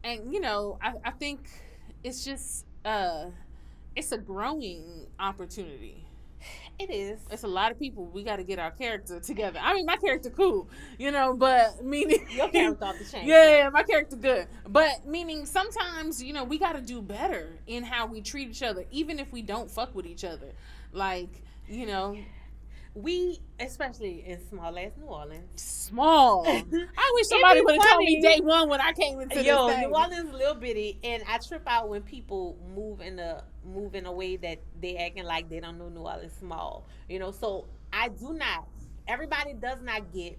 And you know, I think it's just it's a growing opportunity. It is. It's a lot of people. We got to get our character together. I mean, my character cool, you know, but meaning Your character off the chain. yeah, my character good. But meaning sometimes, you know, we got to do better in how we treat each other, even if we don't fuck with each other. Like, you know, we, especially in small ass New Orleans, Small. I wish it somebody be would have told me funny. day one when I came into this Yo, New thing. Orleans little bitty, and I trip out when people move in a way that they acting like they don't know New Orleans small. So I do not. Everybody does not get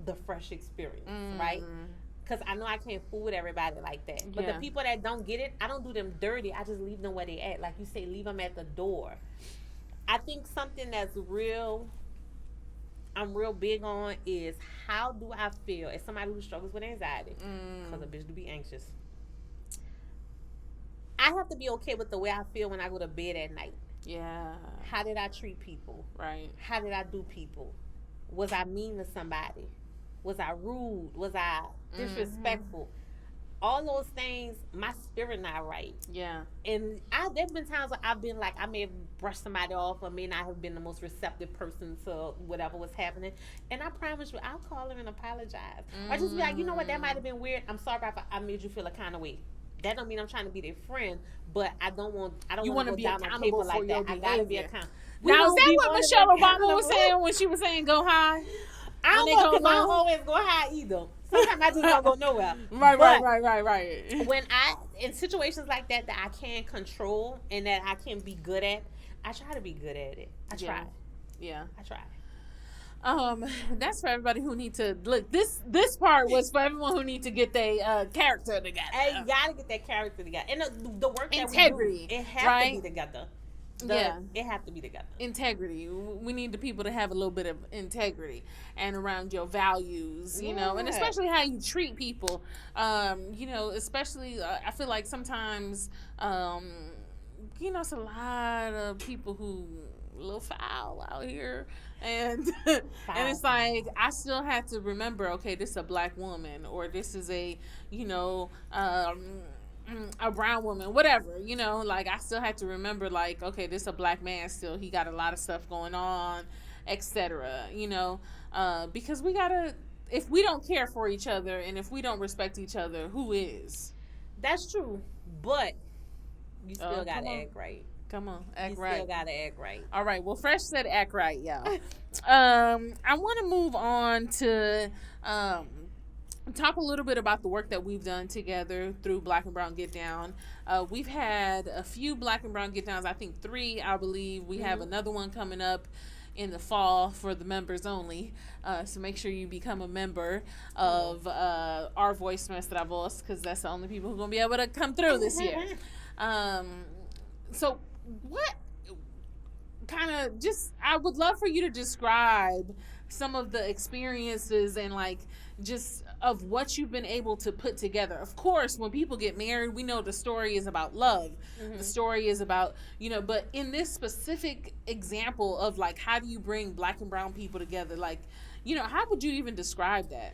the fresh experience, right? Mm, Because I know I can't fool with everybody like that. But the yeah. people that don't get it, I don't do them dirty. I just leave them where they at. Like you say, leave them at the door. I think something that's real, I'm real big on is how do I feel as somebody who struggles with anxiety? Because a Mm, bitch do be anxious. I have to be okay with the way I feel when I go to bed at night. yeah. How did I treat people? Right. How did I do people? Was I mean to somebody? Was I rude? Was I disrespectful? All those things, my spirit not right. Yeah. And there've been times where I've been like, I may have brushed somebody off or may not have been the most receptive person to whatever was happening. And I promise you, I'll call her and apologize. Or just be like, you know what, that might have been weird. I'm sorry if I made you feel a kind of way. That don't mean I'm trying to be their friend, but I don't want You to want to go be down on accountable paper for like your that. I gotta be behavior. accountable. Now, is that what Michelle Obama was saying when she was saying go high? I when don't they know come because I don't home? always go high either. Sometimes I just don't go nowhere. Right, But right. when in situations like that I can't control and that I can be good at, I try to be good at it. I try. Yeah. I try. That's for everybody who need to look. This part was for everyone who need to get their character together. And you gotta get that character together. And the work that Integrity, we do, it has right? to be together. Yeah. It have to be together. Integrity. We need the people to have a little bit of integrity and around your values, and Yeah. especially how you treat people. Especially I feel like sometimes, it's a lot of people who a little foul out here, and and it's like I still have to remember, okay, this is a black woman, or this is a a brown woman, whatever, like I still have to remember, like, okay, this is a black man still. He got a lot of stuff going on, etc. Because we gotta, if we don't care for each other and if we don't respect each other, who is? That's true, but you still gotta come on. act right. Come on, act You right. still gotta act right. All right. Well, Fresh said act right, y'all. I want to move on to talk a little bit about the work that we've done together through Black and Brown Get Down. We've had a few Black and Brown Get Downs, I think 3, I believe. We have another one coming up in the fall for the members only. So make sure you become a member of our Voice Nuestra Voz, because that's the only people who are going to be able to come through this year. So what kind of I would love for you to describe some of the experiences and like just of what you've been able to put together. Of course, when people get married, we know the story is about love. The story is about, but in this specific example of like, how do you bring black and brown people together? Like, how would you even describe that?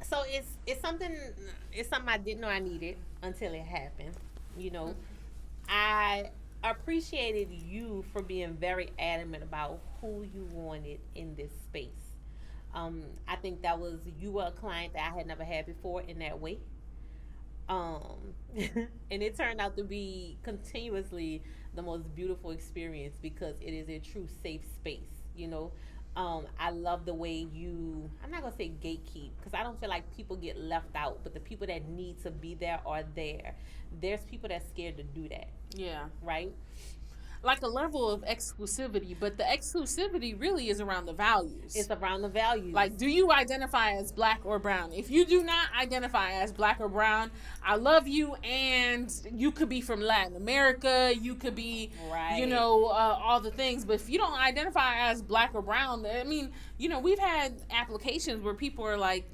So it's something I didn't know I needed until it happened. I appreciated you for being very adamant about who you wanted in this space. I think you were a client that I had never had before in that way. And it turned out to be continuously the most beautiful experience because it is a true safe space. I love the way I'm not going to say gatekeep because I don't feel like people get left out, but the people that need to be there are there. There's people that's scared to do that. Yeah. Right? Like a level of exclusivity, but the exclusivity really is around the values. It's around the values. Like, do you identify as black or brown? If you do not identify as black or brown, I love you, and you could be from Latin America, you could be, right. All the things, but if you don't identify as black or brown, I mean, we've had applications where people are like,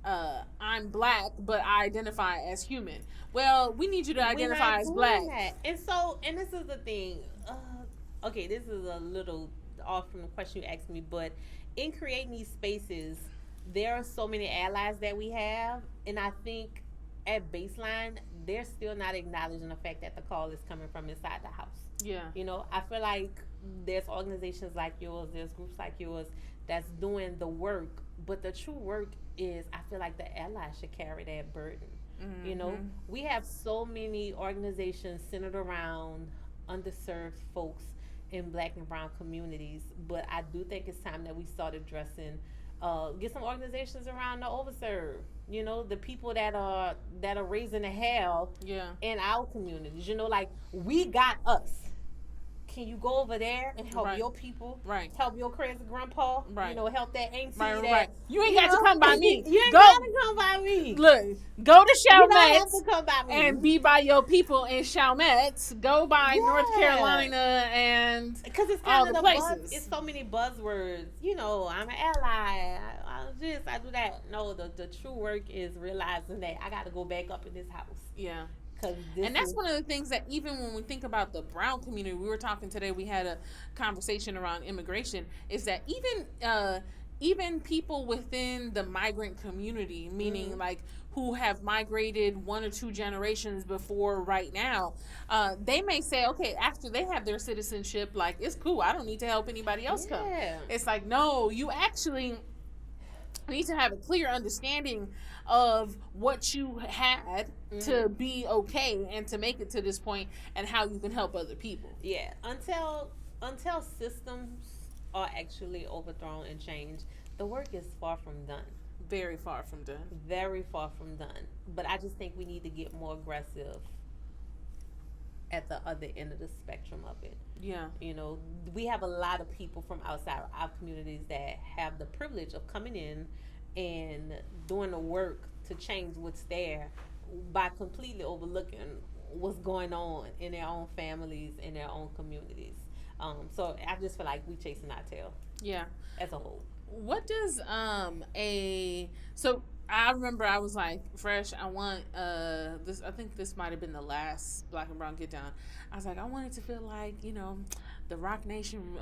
I'm black, but I identify as human. Well, we need you to identify as black. That. And this is the thing. Okay, this is a little off from the question you asked me, but in creating these spaces, there are so many allies that we have, and I think at baseline, they're still not acknowledging the fact that the call is coming from inside the house. Yeah. I feel like there's organizations like yours, there's groups like yours that's doing the work, but the true work is, I feel like the allies should carry that burden. We have so many organizations centered around underserved folks in Black and brown communities. But I do think it's time that we start addressing, get some organizations around the overserved. You know, the people that are raising the hell Yeah. in our communities. You know, like we got us. Can you go over there and help Right. your people? Right. Help your crazy grandpa? Right. You know, help that auntie. Right, that, right. You ain't got to come by me. You ain't Go. got to come by me. Look, go to You don't have Chalmette to come by me. and be by your people in Chalmette. Go by North Yeah. Carolina and Because it's all kind the of the places. buzz. It's so many buzzwords. You know, I'm an ally. I do this. I do that. No, the true work is realizing that I got to go back up in this house. yeah. This And that's one of the things that even when we think about the brown community, we were talking today, we had a conversation around immigration, is that even people within the migrant community, meaning like who have migrated one or two generations before right now, they may say, okay, after they have their citizenship, like, it's cool, I don't need to help anybody else come. It's like, no, you actually need to have a clear understanding of what you had to be okay and to make it to this point and how you can help other people. Yeah, until systems are actually overthrown and changed, the work is far from done. Very far from done. Very far from done. But I just think we need to get more aggressive at the other end of the spectrum of it. Yeah. You know, we have a lot of people from outside our communities that have the privilege of coming in and doing the work to change what's there by completely overlooking what's going on in their own families, in their own communities. So I just feel like we chasing our tail. Yeah. As a whole. What does so I remember I was like, Fresh, I want this, I think this might have been the last Black and Brown Get Down. I was like, I want it to feel like, you know, the Rock Nation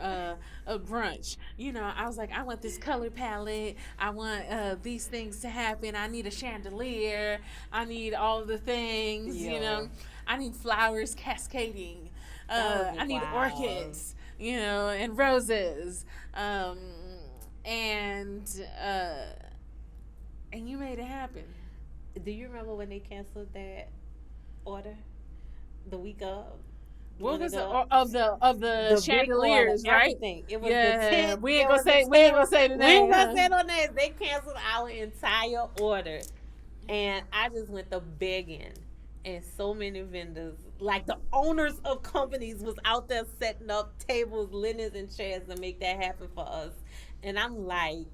brunch. You know, I was like, I want this color palette. I want these things to happen. I need a chandelier. I need all the things, you know. I need flowers cascading. I need orchids, you know, and roses. And you made it happen. Do you remember when they canceled that order the week of? What was of the chandeliers, right? Everything. It was the tent. We ain't gonna say the name. We ain't gonna say no names. They canceled our entire order, and I just went to begging, and so many vendors, like the owners of companies, was out there setting up tables, linens, and chairs to make that happen for us. And I'm like,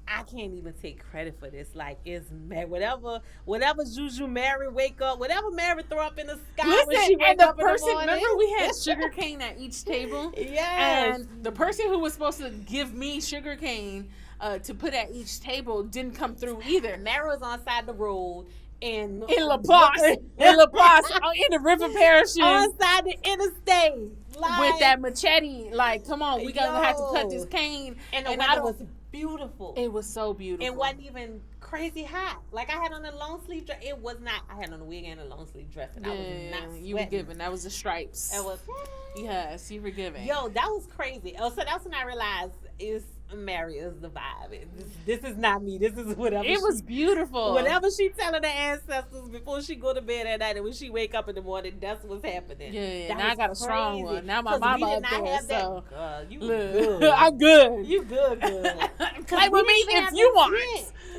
I can't even take credit for this. Like, it's whatever Juju Mary wake up, whatever Mary throw up in the sky when she wake up in the morning. Remember we had sugar cane at each table? Yes. And the person who was supposed to give me sugar cane to put at each table didn't come through either. Mary was on side the road in LaPlace, in the River Parishes, on side the interstate, like, with that machete. Like, come on, we gonna have to cut this cane. And the weather was beautiful. It was so beautiful. It wasn't even crazy hot. Like, I had on a long sleeve dress. It was not. I had on a wig and a long sleeve dress, and I was not sweating. You were given. That was the stripes. It was. Yes, you were given. Yo, that was crazy. Oh, so that's when I realized Mary is the vibe. This is not me. This is whatever. It was beautiful. Whatever she telling the ancestors before she go to bed at night, and when she wake up in the morning, that's what's happening. Yeah, now I got a strong one. Now my mama up there, so you good. I'm good. You good. Like with me, if you want.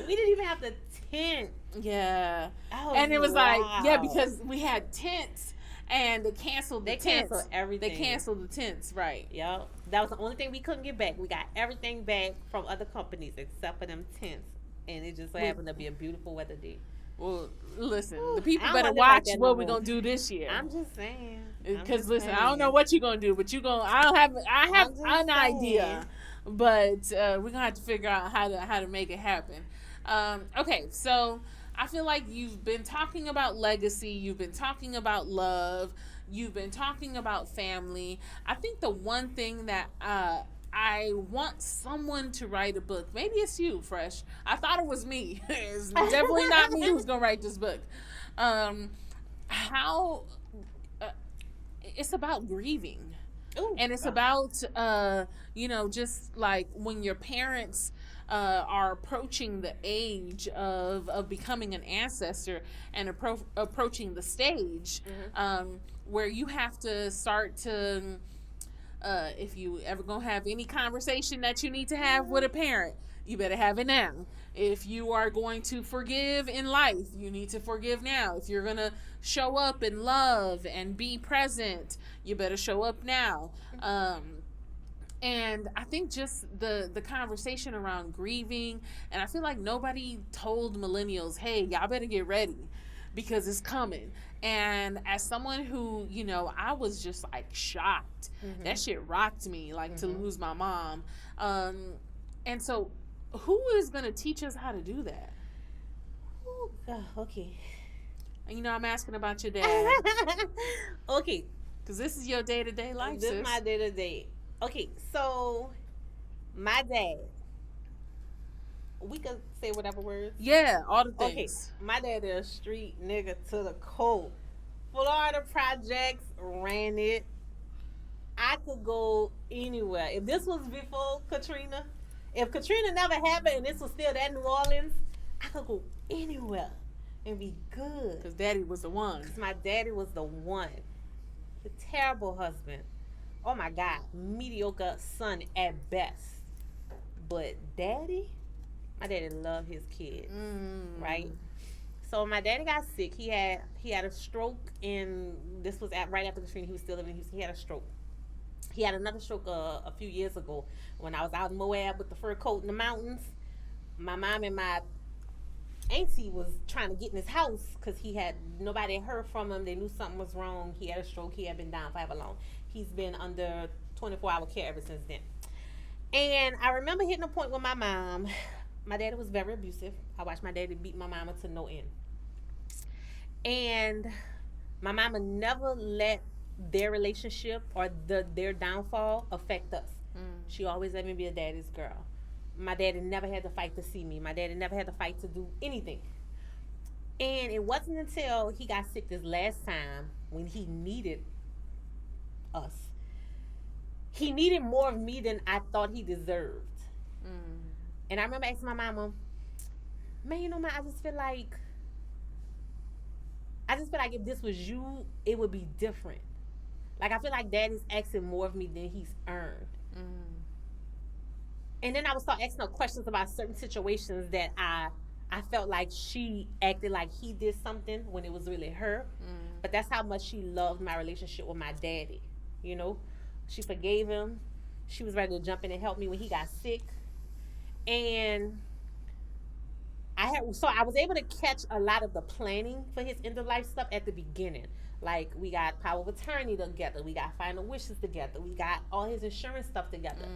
We didn't even have the tent. Yeah, and it was like, yeah, because we had tents. And they canceled the tents. Canceled everything. They canceled the tents, right. Yep. That was the only thing we couldn't get back. We got everything back from other companies except for them tents. And it just so happened to be a beautiful weather day. Well, listen, the people better watch what we're going to do this year. I'm just saying. Because, listen, I don't know what you're going to do, but I have an idea. But we're going to have to figure out how to make it happen. Okay, so I feel like you've been talking about legacy, you've been talking about love, you've been talking about family. I think the one thing that I want someone to write a book. Maybe it's you, Fresh. I thought it was me. It's definitely not me who's gonna write this book. How it's about grieving. Ooh, and it's about just like when your parents are approaching the age of becoming an ancestor and approaching the stage, where you have to start to If you ever gonna have any conversation that you need to have with a parent, you better have it now. If you are going to forgive in life, you need to forgive now. If you're gonna show up and love and be present, you better show up now. And I think just the conversation around grieving, and I feel like nobody told millennials, hey, y'all better get ready because it's coming. And as someone who, I was just like shocked. That shit rocked me, like to lose my mom. And so who is going to teach us how to do that? Ooh, okay. And I'm asking about your dad. Okay. Because this is your day-to-day life, This sis. is my day-to-day. Okay, so my dad, we could say whatever words. Yeah, all the Okay, things. my dad is a street nigga to the core. Florida Projects ran it. I could go anywhere. If this was before Katrina, if Katrina never happened and this was still that New Orleans, I could go anywhere and be good. Because daddy was the one. Because my daddy was the one. The terrible husband. Oh my God, mediocre son at best. But daddy, my daddy loved his kids, right? So my daddy got sick. He had a stroke, and this was right after Katrina. He was still living in Houston. He had a stroke. He had another stroke a few years ago when I was out in Moab with the fur coat in the mountains. My mom and my auntie was trying to get in his house because nobody had heard from him. They knew something was wrong. He had a stroke. He had been down for however long. He's been under 24-hour care ever since then. And I remember hitting a point with my mom. My daddy was very abusive. I watched my daddy beat my mama to no end. And my mama never let their relationship or their downfall affect us. She always let me be a daddy's girl. My daddy never had to fight to see me. My daddy never had to fight to do anything. And it wasn't until he got sick this last time when he needed us. He needed more of me than I thought he deserved. And I remember asking my mama, man, Ma, I just feel like if this was you, it would be different. Like, I feel like daddy's asking more of me than he's earned. And then I would start asking her questions about certain situations that I felt like she acted like he did something when it was really her. But that's how much she loved my relationship with my daddy. She forgave him. She was ready to jump in and help me when he got sick. And I was able to catch a lot of the planning for his end of life stuff at the beginning. Like, we got power of attorney together. We got final wishes together. We got all his insurance stuff together.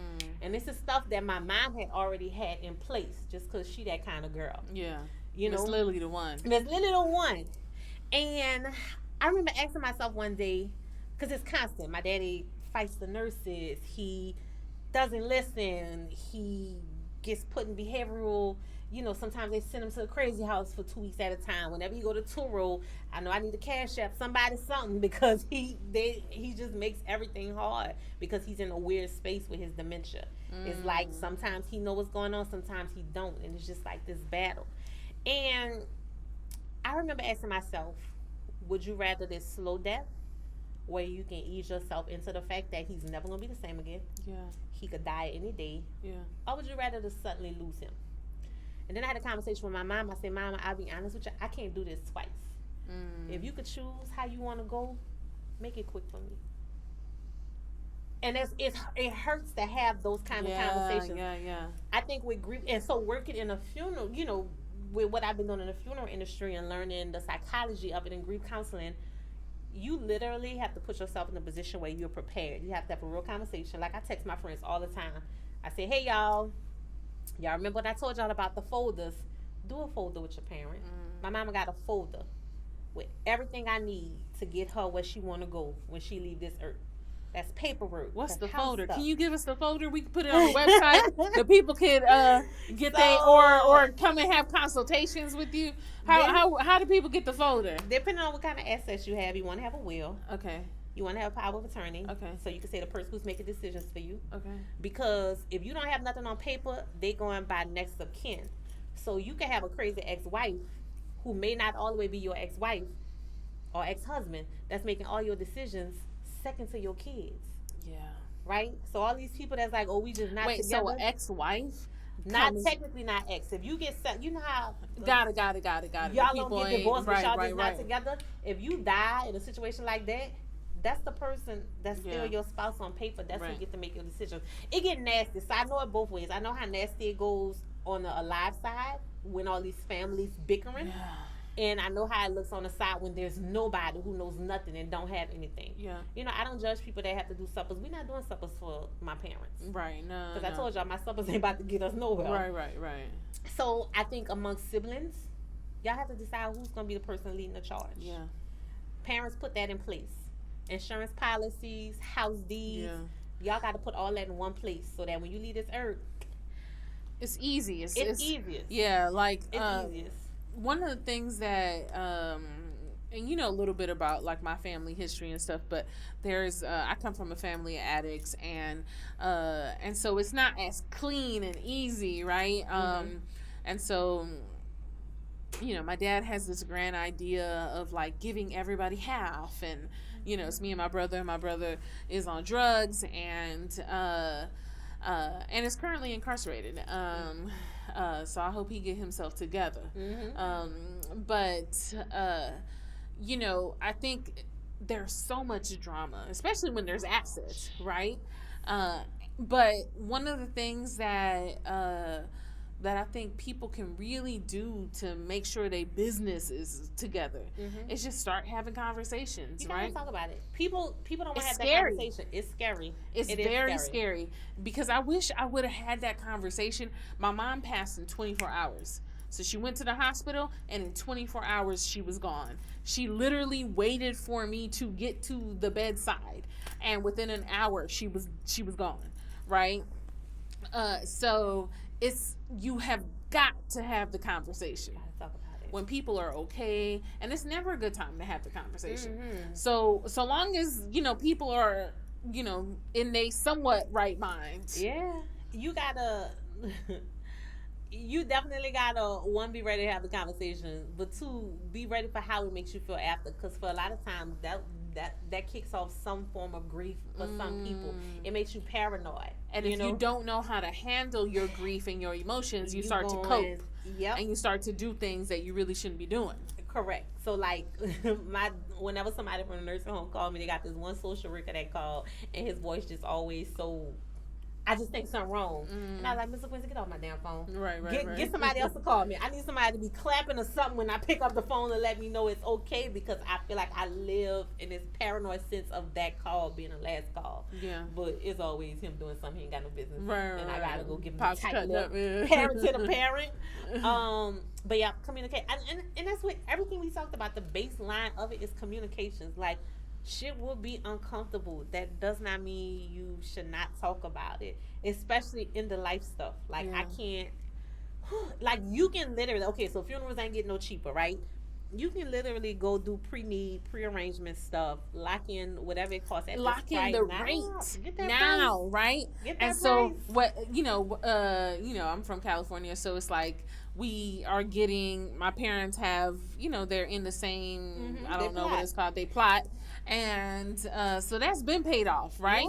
And this is stuff that my mom had already had in place just because she that kind of girl. Yeah. Miss Lily the one. Miss Lily the one. And I remember asking myself one day, because it's constant. My daddy fights the nurses. He doesn't listen. He gets put in behavioral. Sometimes they send him to the crazy house for 2 weeks at a time. Whenever you go to Turo, I know I need to cash app somebody something because he just makes everything hard because he's in a weird space with his dementia. It's like sometimes he knows what's going on, sometimes he don't, and it's just like this battle. And I remember asking myself, would you rather this slow death where you can ease yourself into the fact that he's never going to be the same again? Yeah. He could die any day. Yeah. Or would you rather to suddenly lose him? And then I had a conversation with my mom. I said, Mama, I'll be honest with you. I can't do this twice. If you could choose how you want to go, make it quick for me. And it hurts to have those kind of conversations. Yeah. I think with grief, and so working in a funeral, with what I've been doing in the funeral industry and learning the psychology of it in grief counseling, you literally have to put yourself in a position where you're prepared. You have to have a real conversation. Like, I text my friends all the time. I say, hey, y'all remember what I told y'all about the folders? Do a folder with your parent. My mama got a folder with everything I need to get her where she want to go when she leave this earth. That's paperwork. What's That's the house folder? stuff. Can you give us the folder? We can put it on the website. The people could get or come and have consultations with you. How do people get the folder? Depending on what kind of assets you have, you want to have a will. Okay. You want to have power of attorney. Okay. So you can say the person who's making decisions for you. Okay. Because if you don't have nothing on paper, they going by next of kin. So you can have a crazy ex-wife who may not all the way be your ex-wife or ex-husband that's making all your decisions second to your kids. Yeah. right? So all these people that's like, oh, we just not Wait, so together. an ex-wife Not comes. technically not ex. If you get set, you know how Got it. The y'all don't people get ain't divorced, but right, y'all right, just not right. together. If you die in a situation like that, that's the person that's Yeah. still your spouse on paper. That's who Right. get to make your decisions. It get nasty. So I know it both ways. I know how nasty it goes on the alive side when all these families bickering. Yeah. And I know how it looks on the side when there's nobody who knows nothing and don't have anything. Yeah. You know, I don't judge people that have to do suppers. We're not doing suppers for my parents. Right. No. Because I told y'all my suppers ain't about to get us nowhere. Right. So I think amongst siblings, y'all have to decide who's going to be the person leading the charge. Yeah. Parents put that in place. Insurance policies, house deeds. Yeah. Y'all got to put all that in one place so that when you leave this earth, It's easy. it's easiest. Yeah. Like It's easiest. one of the things that and you know a little bit about like my family history and stuff, but there's I come from a family of addicts, and so it's not as clean and easy, right? And so you know, my dad has this grand idea of like giving everybody half, and you know, it's me and my brother. My brother is on drugs and is currently incarcerated. So I hope he get himself together. But you know, I think there's so much drama, especially when there's assets, right? But one of the things that I think people can really do to make sure their business is together is just start having conversations, You gotta right? talk about it. People don't want to It's have scary. that conversation. It's scary. It's It is very scary because I wish I would have had that conversation. My mom passed in 24 hours. So she went to the hospital, and in 24 hours she was gone. She literally waited for me to get to the bedside, and within an hour she was gone, right? So it's, you have got to have the conversation Gotta talk about it. when people are okay, and it's never a good time to have the conversation. Mhm. So long as you know people are, you know, in a somewhat right mind. Yeah, you gotta. You definitely gotta, one, be ready to have the conversation, but two, be ready for how it makes you feel after. Because for a lot of times that kicks off some form of grief for some people. It makes you paranoid. And if you don't know how to handle your grief and your emotions, you start to cope. Yep. And you start to do things that you really shouldn't be doing. Correct. So like whenever somebody from the nursing home called me, they got this one social worker that called, and his voice just always so, I just think something wrong. And I was like, Mr. Quincy, get off my damn phone. Right. Get somebody else to call me. I need somebody to be clapping or something when I pick up the phone and let me know it's okay, because I feel like I live in this paranoid sense of that call being a last call. Yeah. But it's always him doing something he ain't got no business. Right. And I gotta go give him Pops a tight cutting look. up, yeah. Parent to the parent. But yeah, communicate. And that's what everything we talked about, the baseline of it is communications. Like, shit will be uncomfortable. That does not mean you should not talk about it, especially in the life stuff. Like, Yeah. I can't, like, you can literally, okay, so funerals ain't getting no cheaper, right? You can literally go do pre-arrangement stuff, lock in whatever it costs at Lock this in price the now. rate Get that now, price. right? Get that And so price. what, you know, I'm from California, so it's like we are getting, my parents have, you know, they're in the same, I don't They know what plot. it's called, they plot. And so that's been paid off, right?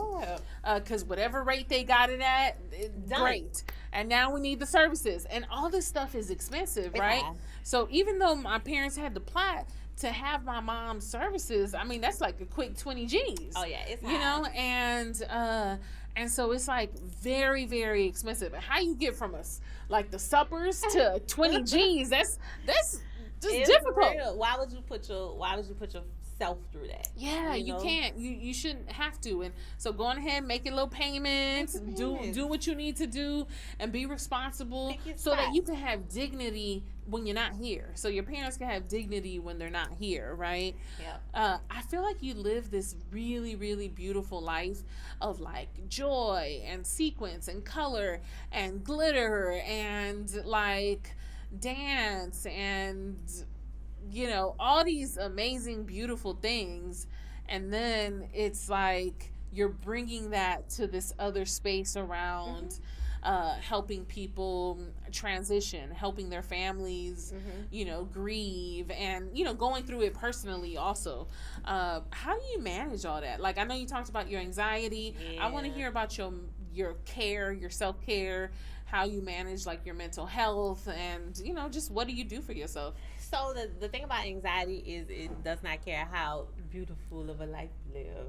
Yeah. Because whatever rate they got it at, Done. great. And now we need the services, and all this stuff is expensive, It's right? high. So even though my parents had to plot to have my mom's services, I mean, that's like a quick 20 G's. Oh yeah, it's high. You know, and so it's like very, very expensive. And how you get from us like the suppers to 20 G's, that's just It's difficult. real. Why would you put yourself through that? Yeah, you know? can't. You shouldn't have to. And so go on ahead, make your little payments, Make the payments. do what you need to do, and be responsible, Pick your so that spot. you can have dignity when you're not here. So your parents can have dignity when they're not here, right? Yeah. I feel like you live this really, really beautiful life of like joy and sequence and color and glitter and like dance and, you know, all these amazing, beautiful things. And then it's like you're bringing that to this other space around helping people transition, helping their families, grieve, and going through it personally also. How do you manage all that? Like, I know you talked about your anxiety. I want to Yeah. hear about your care, your self care, how you manage like your mental health, and just what do you do for yourself? So the thing about anxiety is it does not care how beautiful of a life you live,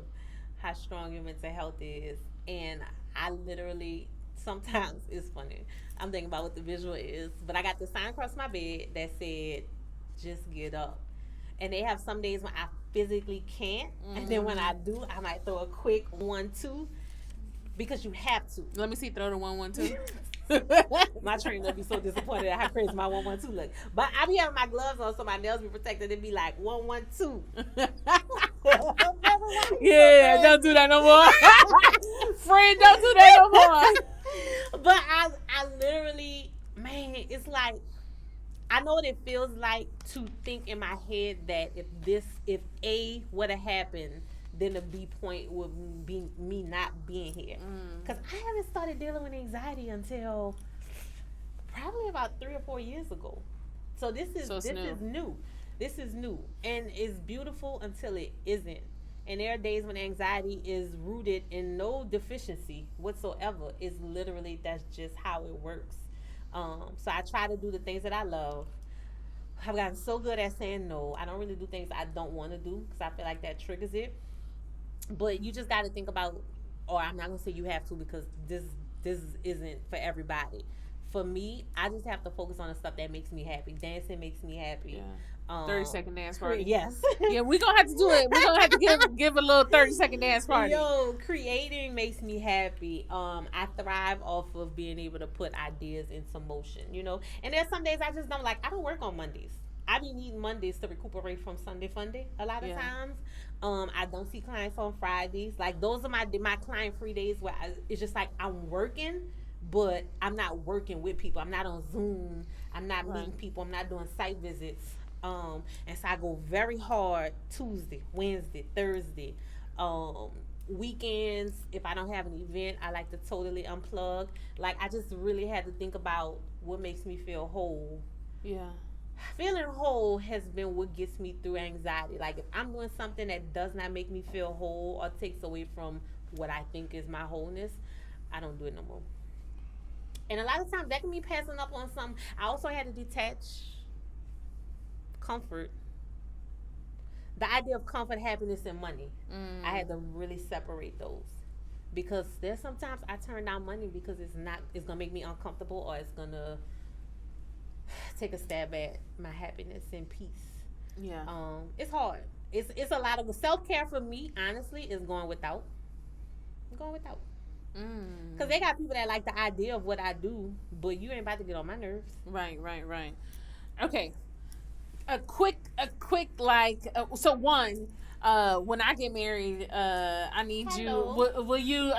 how strong your mental health is, and I literally sometimes it's funny. I'm thinking about what the visual is, but I got the sign across my bed that said, "Just get up." And they have some days when I physically can't, and then when I do, I might throw a quick 1-2 because you have to. Let me see. Throw the 1-1-2. My trainer will be so disappointed at how crazy my 1-1-2 look. But I be having my gloves on so my nails be protected. It be like 1-1-2. Yeah, don't do that no more. Friend, don't do that no more. But I literally, man, it's like I know what it feels like to think in my head that if A would have happened, then the B point would be me not being here. Because I haven't started dealing with anxiety until probably about 3 or 4 years ago. So this is new. This is new, and it's beautiful until it isn't. And there are days when anxiety is rooted in no deficiency whatsoever. It's literally that's just how it works. So I try to do the things that I love. I've gotten so good at saying no. I don't really do things I don't want to do because I feel like that triggers it. But you just got to think about, or I'm not gonna say you have to because this isn't for everybody. For me, I just have to focus on the stuff that makes me happy. Dancing makes me happy. Yeah. 30-second dance party. Yes. Yeah, we're gonna have to do it. We're gonna have to give a little 30-second dance party. Yo, creating makes me happy. I thrive off of being able to put ideas into motion, And there's some days I just don't like. I don't work on Mondays. I be needing Mondays to recuperate from Sunday Funday a lot of times. I don't see clients on Fridays. Like those are my client free days where it's just like I'm working, but I'm not working with people. I'm not on Zoom. I'm not meeting people. I'm not doing site visits. And so I go very hard Tuesday, Wednesday, Thursday. Weekends, if I don't have an event, I like to totally unplug. Like I just really had to think about what makes me feel whole. Yeah. Feeling whole has been what gets me through anxiety. Like if I'm doing something that does not make me feel whole or takes away from what I think is my wholeness, I don't do it no more. And a lot of times that can be passing up on something. I also had to detach comfort. The idea of comfort, happiness, and money. I had to really separate those. Because there's sometimes I turn down money because it's gonna make me uncomfortable or it's gonna take a stab at my happiness and peace. Yeah. It's hard. It's a lot of self-care for me, honestly, is going without. Going without. Because they got people that like the idea of what I do, but you ain't about to get on my nerves. Right. Okay. A quick like so one when I get married I need Hello. you will you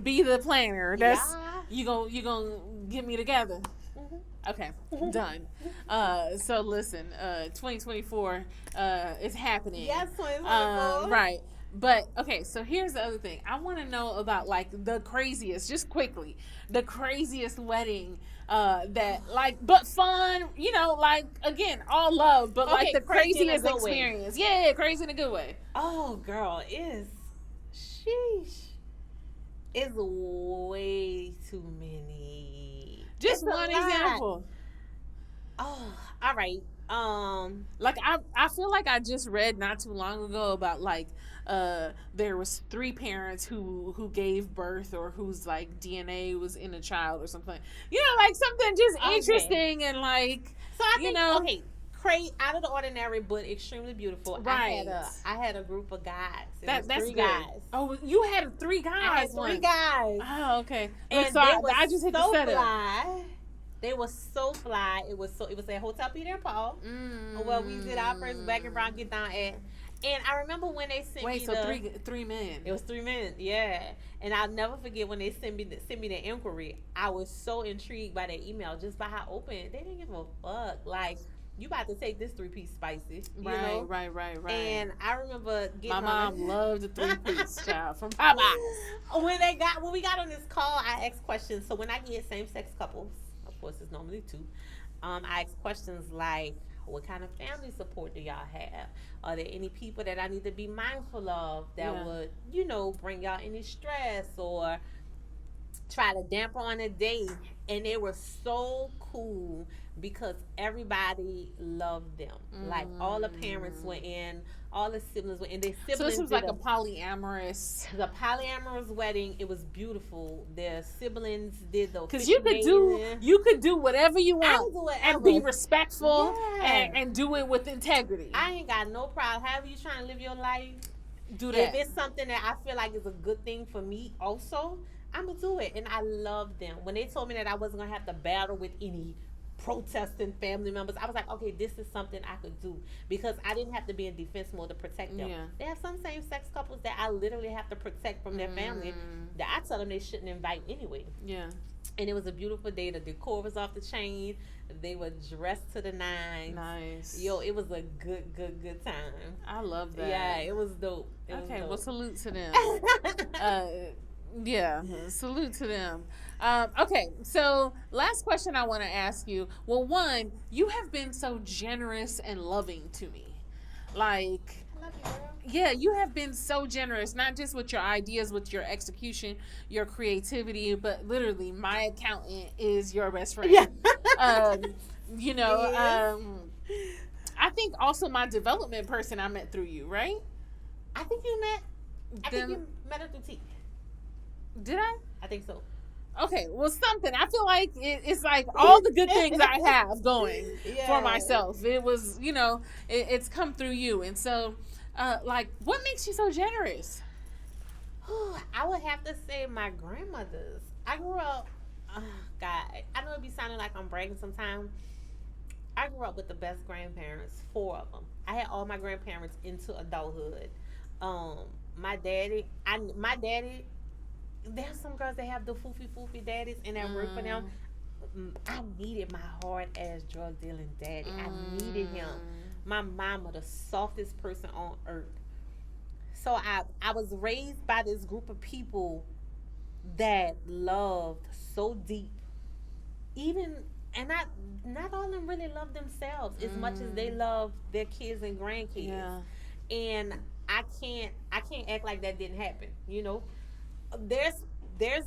be the planner that's you gonna get me together. Okay, done. So listen, 2024 is happening. Yes, 2024. Right. But okay, so here's the other thing. I want to know about like the craziest, just quickly, the craziest wedding that like, but fun. Like again, all love, but like the crazy in a craziest good way. experience. Yeah, crazy in a good way. Oh, girl, sheesh. It's way too many. Just It's a one lot. example. Oh, all right. Like I feel like I just read not too long ago about like there was 3 parents who gave birth or whose like DNA was in a child or something. Like something just interesting and like So I think okay, out of the ordinary but extremely beautiful. Right. I had a group of guys. That's 3 good. guys. Oh, you had 3 guys. I had 3 once. guys. Oh, okay. And so they were I just hit so the setup. fly. They were so fly. It was at Hotel Peter and Paul. Well, we did our first Black and Brown get down at. And I remember when they sent me three men. It was 3 men, yeah. And I'll never forget when they sent me the inquiry. I was so intrigued by their email, just by how open they didn't give a fuck. Like you about to take this 3-piece spicy, you Right, know? right. And I remember getting My on mom loved the 3-piece child from Popeyes. when we got on this call, I asked questions. So when I get same sex couples, of course it's normally two, I ask questions like, what kind of family support do y'all have? Are there any people that I need to be mindful of that Yeah. would, bring y'all any stress or try to damper on a day? And they were so cool because everybody loved them. Like all the parents were in, all the siblings were in. Their So siblings this was did like a polyamorous. the polyamorous wedding. It was beautiful. Their siblings did the Because you could do whatever you I want can do whatever. and be respectful Yeah. and do it with integrity. I ain't got no problem. However you trying to live your life, Do if that. it's something that I feel like is a good thing for me also, I'm gonna do it. And I love them. When they told me that I wasn't gonna have to battle with any protesting family members, I was like, okay, this is something I could do because I didn't have to be in defense mode to protect them. Yeah. They have some same sex couples that I literally have to protect from their family that I tell them they shouldn't invite anyway. Yeah. And it was a beautiful day. The decor was off the chain. They were dressed to the nines. Nice. Yo, it was a good time. I love that. Yeah, it was dope. Okay, well, salute to them. Yeah, salute to them. Okay, so last question I want to ask you. Well, one, you have been so generous and loving to me. Like, I love you, girl. yeah, you have been so generous, not just with your ideas, with your execution, your creativity, but literally, my accountant is your best friend. Yeah. Um, you know, Yes. I think also my development person I met through you, right? I think you met. I think Them- you met her through T. Did I? I think so. Okay, well, something. I feel like it's like all the good things I have going Yeah. for myself. It was, it's come through you. And so, like, what makes you so generous? I would have to say my grandmothers. I grew up. Oh God, I know it be sounding like I'm bragging sometimes. I grew up with the best grandparents, 4 of them. I had all my grandparents into adulthood. My daddy. There's some girls that have the foofy daddies and that work for them. I needed my hard ass drug dealing daddy. I needed him. My mama, the softest person on earth. So I was raised by this group of people that loved so deep. Not all of them really love themselves as much as they love their kids and grandkids. Yeah. And I can't act like that didn't happen. There's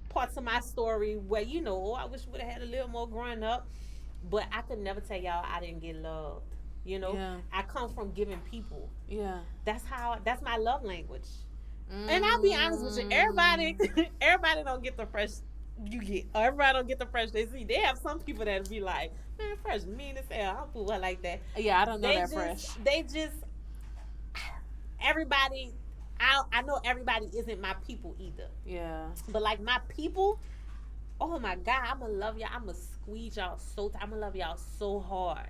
parts of my story where I wish would have had a little more growing up, but I could never tell y'all I didn't get loved. Yeah. I come from giving people. Yeah. That's my love language. And I'll be honest with you, everybody don't get the fresh you get. Everybody don't get the fresh they see. They have some people that be like, man, fresh mean as hell. I don't fool her like that. Yeah, I don't know fresh. They just everybody. I know everybody isn't my people either. Yeah. But like my people, oh my God, I'ma love y'all. I'ma squeeze y'all I'ma love y'all so hard.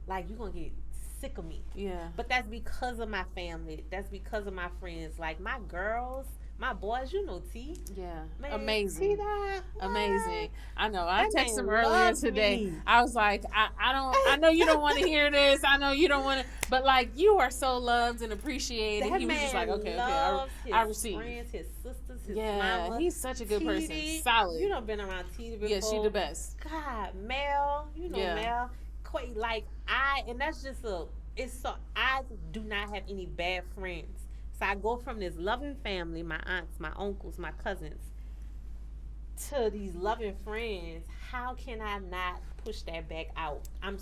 Like you're gonna get sick of me. Yeah. But that's because of my family. That's because of my friends. Like my girls, my boys, T. Yeah. Man, Amazing. T-Dot, Amazing. I know. I That texted man him earlier loves today. me. I was like, I know you don't want to hear this. I know you don't want to, but like you are so loved and appreciated. That He was man just like, okay, loves I his receive. friends, his sisters, his Yeah, mama. he's such a good person. TD, Solid. You done been around T before. Yeah, she the best. God, Mel, Yeah. Mel. Like and that's just I do not have any bad friends. So I go from this loving family, my aunts, my uncles, my cousins, to these loving friends. How can I not push that back out? I'm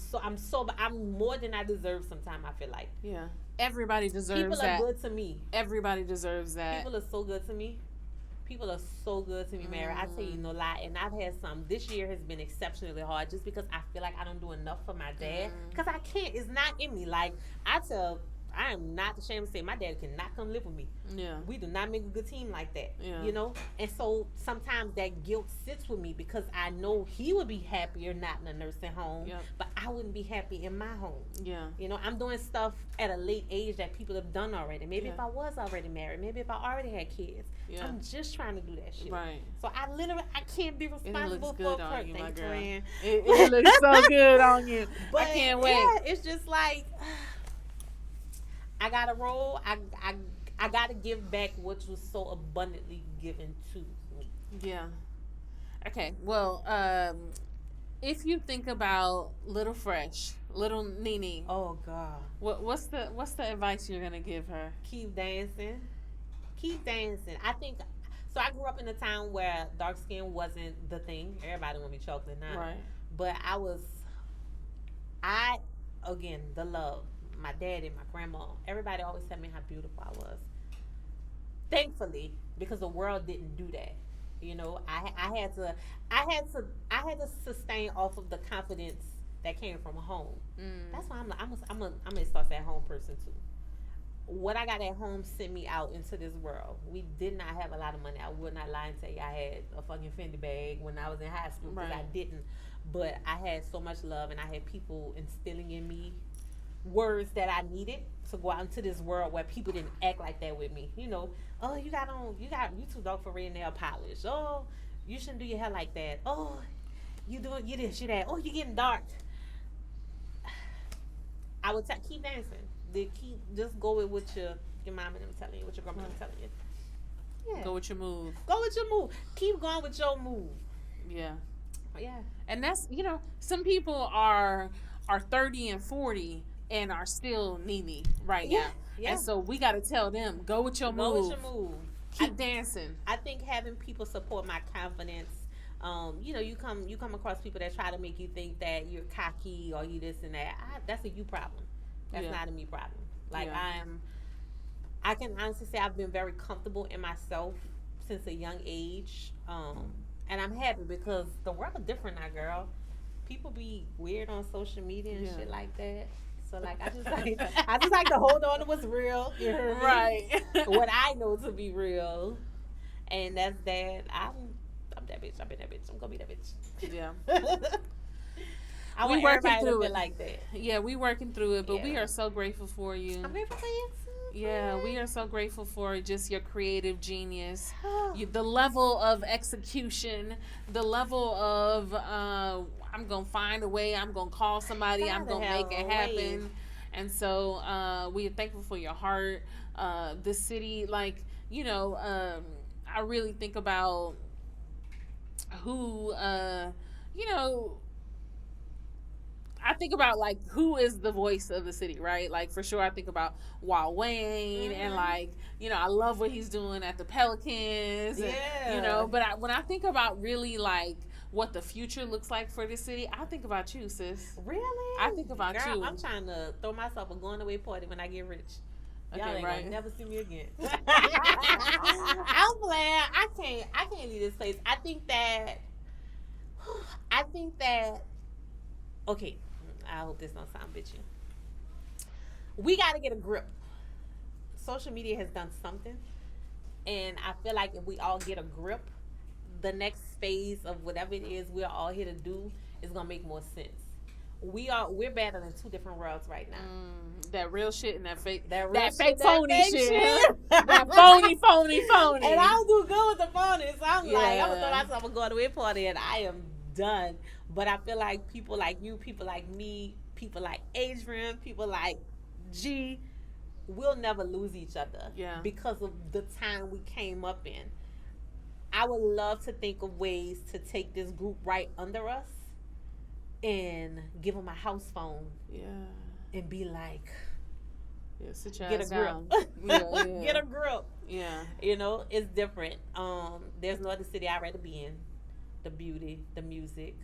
more than I deserve sometimes, I feel like. Yeah. Everybody deserves People that. are good to me. Everybody deserves that. People are so good to me. People are so good to me, Mary. I tell you no lie. And I've had some. This year has been exceptionally hard just because I feel like I don't do enough for my dad. Because I can't. It's not in me. Like, I tell I am not ashamed to say my dad cannot come live with me. Yeah. We do not make a good team like that. Yeah. You know? And so sometimes that guilt sits with me because I know he would be happier not in a nursing home, Yep. but I wouldn't be happy in my home. Yeah. You know, I'm doing stuff at a late age that people have done already. Maybe Yeah. if I was already married, maybe if I already had kids. Yeah. I'm just trying to do that shit. Right. So I literally I can't be responsible looks for good a on person. you, my Thanks, girl. friend. It looks so good on you. But I can't wait. yeah, it's just like I gotta roll. I gotta give back what was so abundantly given to me. Yeah. Okay. Well, if you think about Little Fresh, Little Nene, Oh God. what's the advice you're gonna give her? Keep dancing. Keep dancing. I think so. I grew up in a town where dark skin wasn't the thing. Everybody want to be chocolate now. Right. But I again, the love. My daddy, my grandma, everybody always tell me how beautiful I was. Thankfully, because the world didn't do that. You know, I had to sustain off of the confidence that came from home. That's why I'm a starts at home person too. What I got at home sent me out into this world. We did not have a lot of money. I would not lie and tell you I had a fucking Fendi bag when I was in high school because I Right. didn't. But I had so much love and I had people instilling in me words that I needed to go out into this world where people didn't act like that with me. You know, oh you too dark for red nail polish. Oh, you shouldn't do your hair like that. Oh, you this, you that. Oh, you getting dark. I would keep dancing. Just go with what your mom and them telling you, what your grandma telling you. Yeah. Go with your move. Go with your move. Keep going with your move. Yeah. Yeah. And that's, some people are 30 and 40 and are still Nene right Yeah. now. Yeah. And so we got to tell them, go with your Go move. with your move. Keep dancing. I think having people support my confidence. You come across people that try to make you think that you're cocky or you this and that. That's a you problem. That's Yeah. not a me problem. Like Yeah. I can honestly say I've been very comfortable in myself since a young age. And I'm happy because the world is different now, girl. People be weird on social media and Yeah. shit like that. So like I just like to hold on to what's real. You heard me? Right. What I know to be real. And that's that. I'm that bitch. I've been that bitch. I'm gonna be that bitch. Yeah. I We want working everybody to through be it. like that. Yeah, we working through it, but we Yeah. are so grateful for you. I'm grateful for you too. Yeah, we are so grateful for just your creative genius. Oh. The level of execution, the level of I'm gonna find a way, I'm gonna call somebody, I'm Find gonna a make hell it of a happen. way. And so we are thankful for your heart. The city, I really think about who I think about like who is the voice of the city, right? Like for sure, I think about Wild Wayne and I love what he's doing at the Pelicans. And, Yeah. but when I think about really like what the future looks like for this city, I think about you, sis. Really? I think about Girl, you. I'm trying to throw myself a going away party when I get rich. Y'all Okay, ain't right. gonna never see me again. I'm playing. I can't leave this place. I think that okay, I hope this don't sound bitchy. We gotta get a grip. Social media has done something. And I feel like if we all get a grip, the next phase of whatever it is we're all here to do is gonna make more sense. We're battling two different worlds right now. That real shit and that fake That that real fake shit, that phony fake shit. shit. That phony. And I don't do good with the phone. So I'm like, I'm gonna throw Yeah. myself a going away party and I am done. But I feel like people like you, people like me, people like Adrian, people like G, we'll never lose each other. Yeah. Because of the time we came up in. I would love to think of ways to take this group right under us and give them a house phone Yeah. and be like, Yeah, sit your get a ass grip. down. Yeah. Get a grip. Yeah. You know, it's different. There's no other city I'd rather be in. The beauty, the music.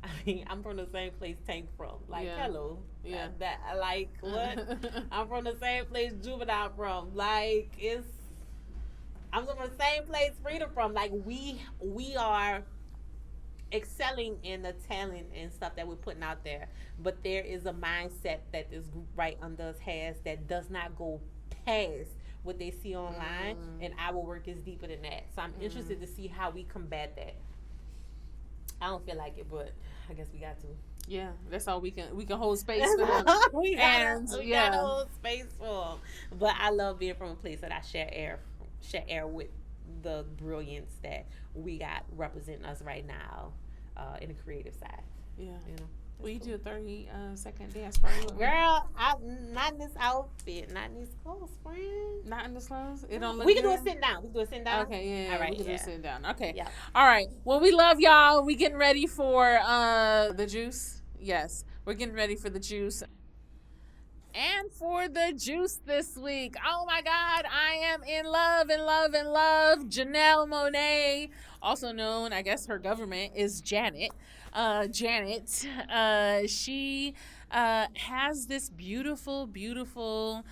I mean, I'm from the same place Tank from. Like, Yeah. hello. Yeah. Like, what? I'm from the same place Juvenile from. Like, I'm from the same place Freedom from. Like, we are excelling in the talent and stuff that we're putting out there. But there is a mindset that this group right under us has that does not go past what they see online, and our work is deeper than that. So I'm interested to see how we combat that. I don't feel like it, but I guess we got to. Yeah, that's all we can hold space for them. And We yeah, gotta hold space for 'em. But I love being from a place that I share air with the brilliance that we got representing us right now in the creative side. yeah. You know, Will that's you cool. do a 30-second dance for me? Girl, not in this outfit, not in these clothes, friend. Not in the clothes. It don't look We can do good? a sit down. We can do a sit down. Okay, yeah, All right, we can yeah. just sit down. Okay. Yeah. All right. Well, we love y'all. We getting ready for the juice. Yes, we're getting ready for the juice. And for the juice this week, oh my God, I am in love, in love, in love. Janelle Monáe, also known, I guess her government is Janet. Janet, she has this beautiful, beautiful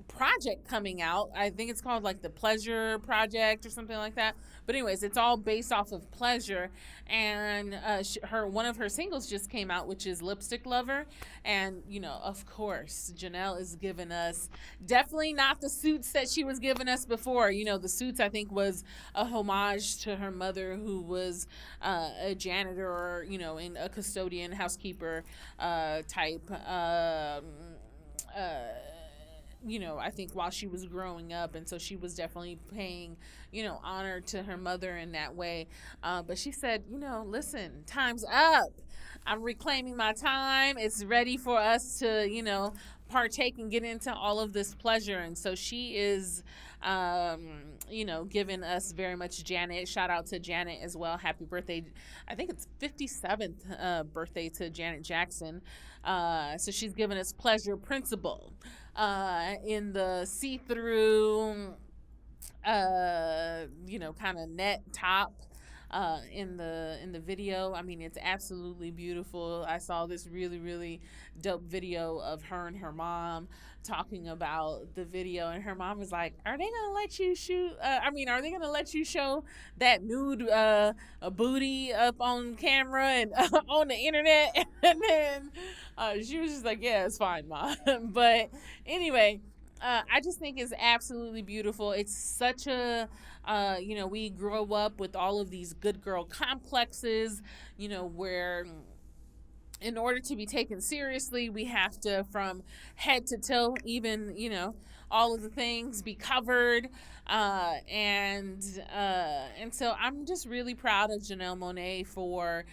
project coming out. I think it's called like the Pleasure Project or something like that. But anyways, it's all based off of pleasure, and her one of her singles just came out, which is Lipstick Lover, and of course, Janelle is giving us definitely not the suits that she was giving us before. The suits I think was a homage to her mother, who was a janitor or in a custodian housekeeper type. I think while she was growing up, and so she was definitely paying, honor to her mother in that way. But she said, listen, time's up. I'm reclaiming my time. It's ready for us to, partake and get into all of this pleasure. And so she is, giving us very much Janet. Shout out to Janet as well. Happy birthday. I think it's 57th birthday to Janet Jackson. So she's giving us Pleasure Principle in the see-through, kind of net top. In the video, I mean, it's absolutely beautiful. I saw this really, really dope video of her and her mom talking about the video, and her mom was like, "Are they gonna let you shoot? Are they gonna let you show that nude a booty up on camera and on the internet?" And then she was just like, "Yeah, it's fine, mom." But anyway. I just think it's absolutely beautiful. It's such a, we grow up with all of these good girl complexes, where in order to be taken seriously, we have to, from head to toe, even, all of the things be covered. And so I'm just really proud of Janelle Monáe for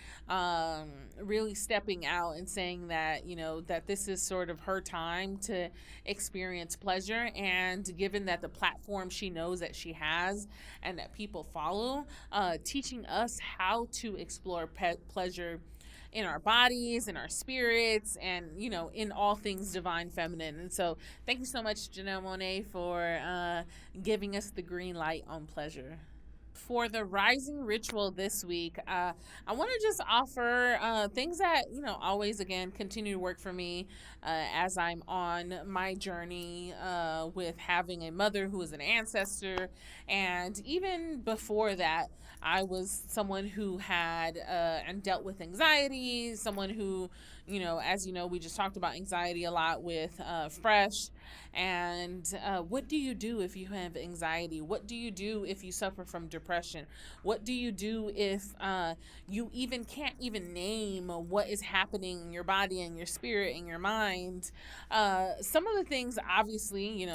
really stepping out and saying that, that this is sort of her time to experience pleasure. And given that the platform she knows that she has and that people follow, teaching us how to explore pleasure in our bodies, in our spirits, and in all things divine feminine. And so thank you so much, Janelle Monáe, for giving us the green light on pleasure. For the rising ritual this week, I want to just offer things that always again continue to work for me as I'm on my journey with having a mother who is an ancestor, and even before that, I was someone who had and dealt with anxiety, someone who, as we just talked about anxiety a lot with Fresh. And what do you do if you have anxiety? What do you do if you suffer from depression? What do you do if you even can't even name what is happening in your body and your spirit and your mind? Some of the things, obviously,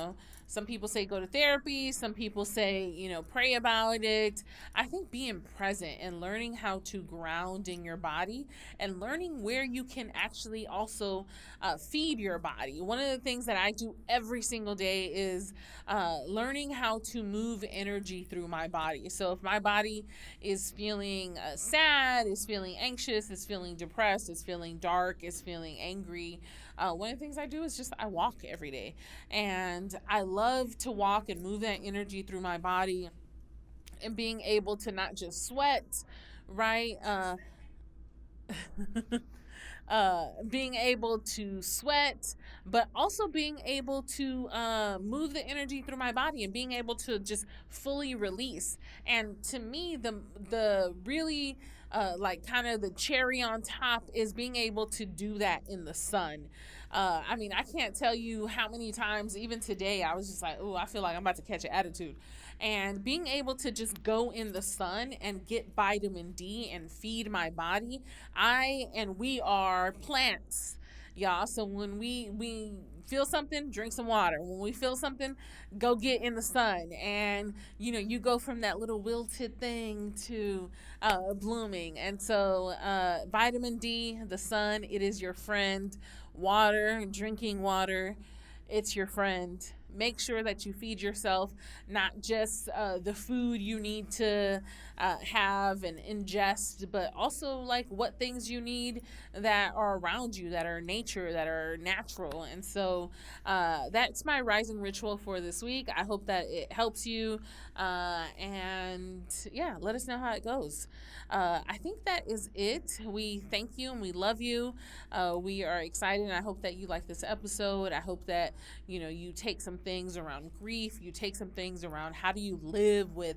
some people say go to therapy. Some people say, pray about it. I think being present and learning how to ground in your body and learning where you can actually also feed your body. One of the things that I do every single day is learning how to move energy through my body. So if my body is feeling sad, is feeling anxious, is feeling depressed, is feeling dark, is feeling angry, one of the things I do is just I walk every day. And I love to walk and move that energy through my body and being able to not just sweat, right? being able to sweat, but also being able to move the energy through my body and being able to just fully release. And to me, the really like kind of the cherry on top is being able to do that in the sun. I mean, I can't tell you how many times, even today, I was just like, oh, I feel like I'm about to catch an attitude. And being able to just go in the sun and get vitamin D and feed my body, we are plants, y'all. So when we feel something, drink some water. When we feel something, go get in the sun. And you go from that little wilted thing to blooming. And so vitamin D, the sun, it is your friend. Water, drinking water, it's your friend. Make sure that you feed yourself not just the food you need to have and ingest, but also like what things you need that are around you, that are nature, that are natural. And so that's my rising ritual for this week. I hope that it helps you. And yeah, let us know how it goes. I think that is it. We thank you and we love you. We are excited, and I hope that you like this episode. I hope that you take some things around grief. You take some things around how do you live with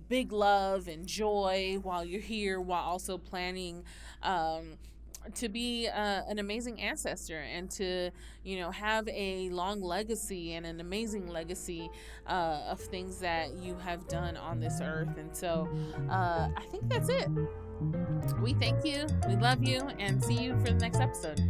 big love and joy while you're here, while also planning to be an amazing ancestor and to have a long legacy and an amazing legacy of things that you have done on this earth. And so I think that's it. We thank you, we love you, and see you for the next episode.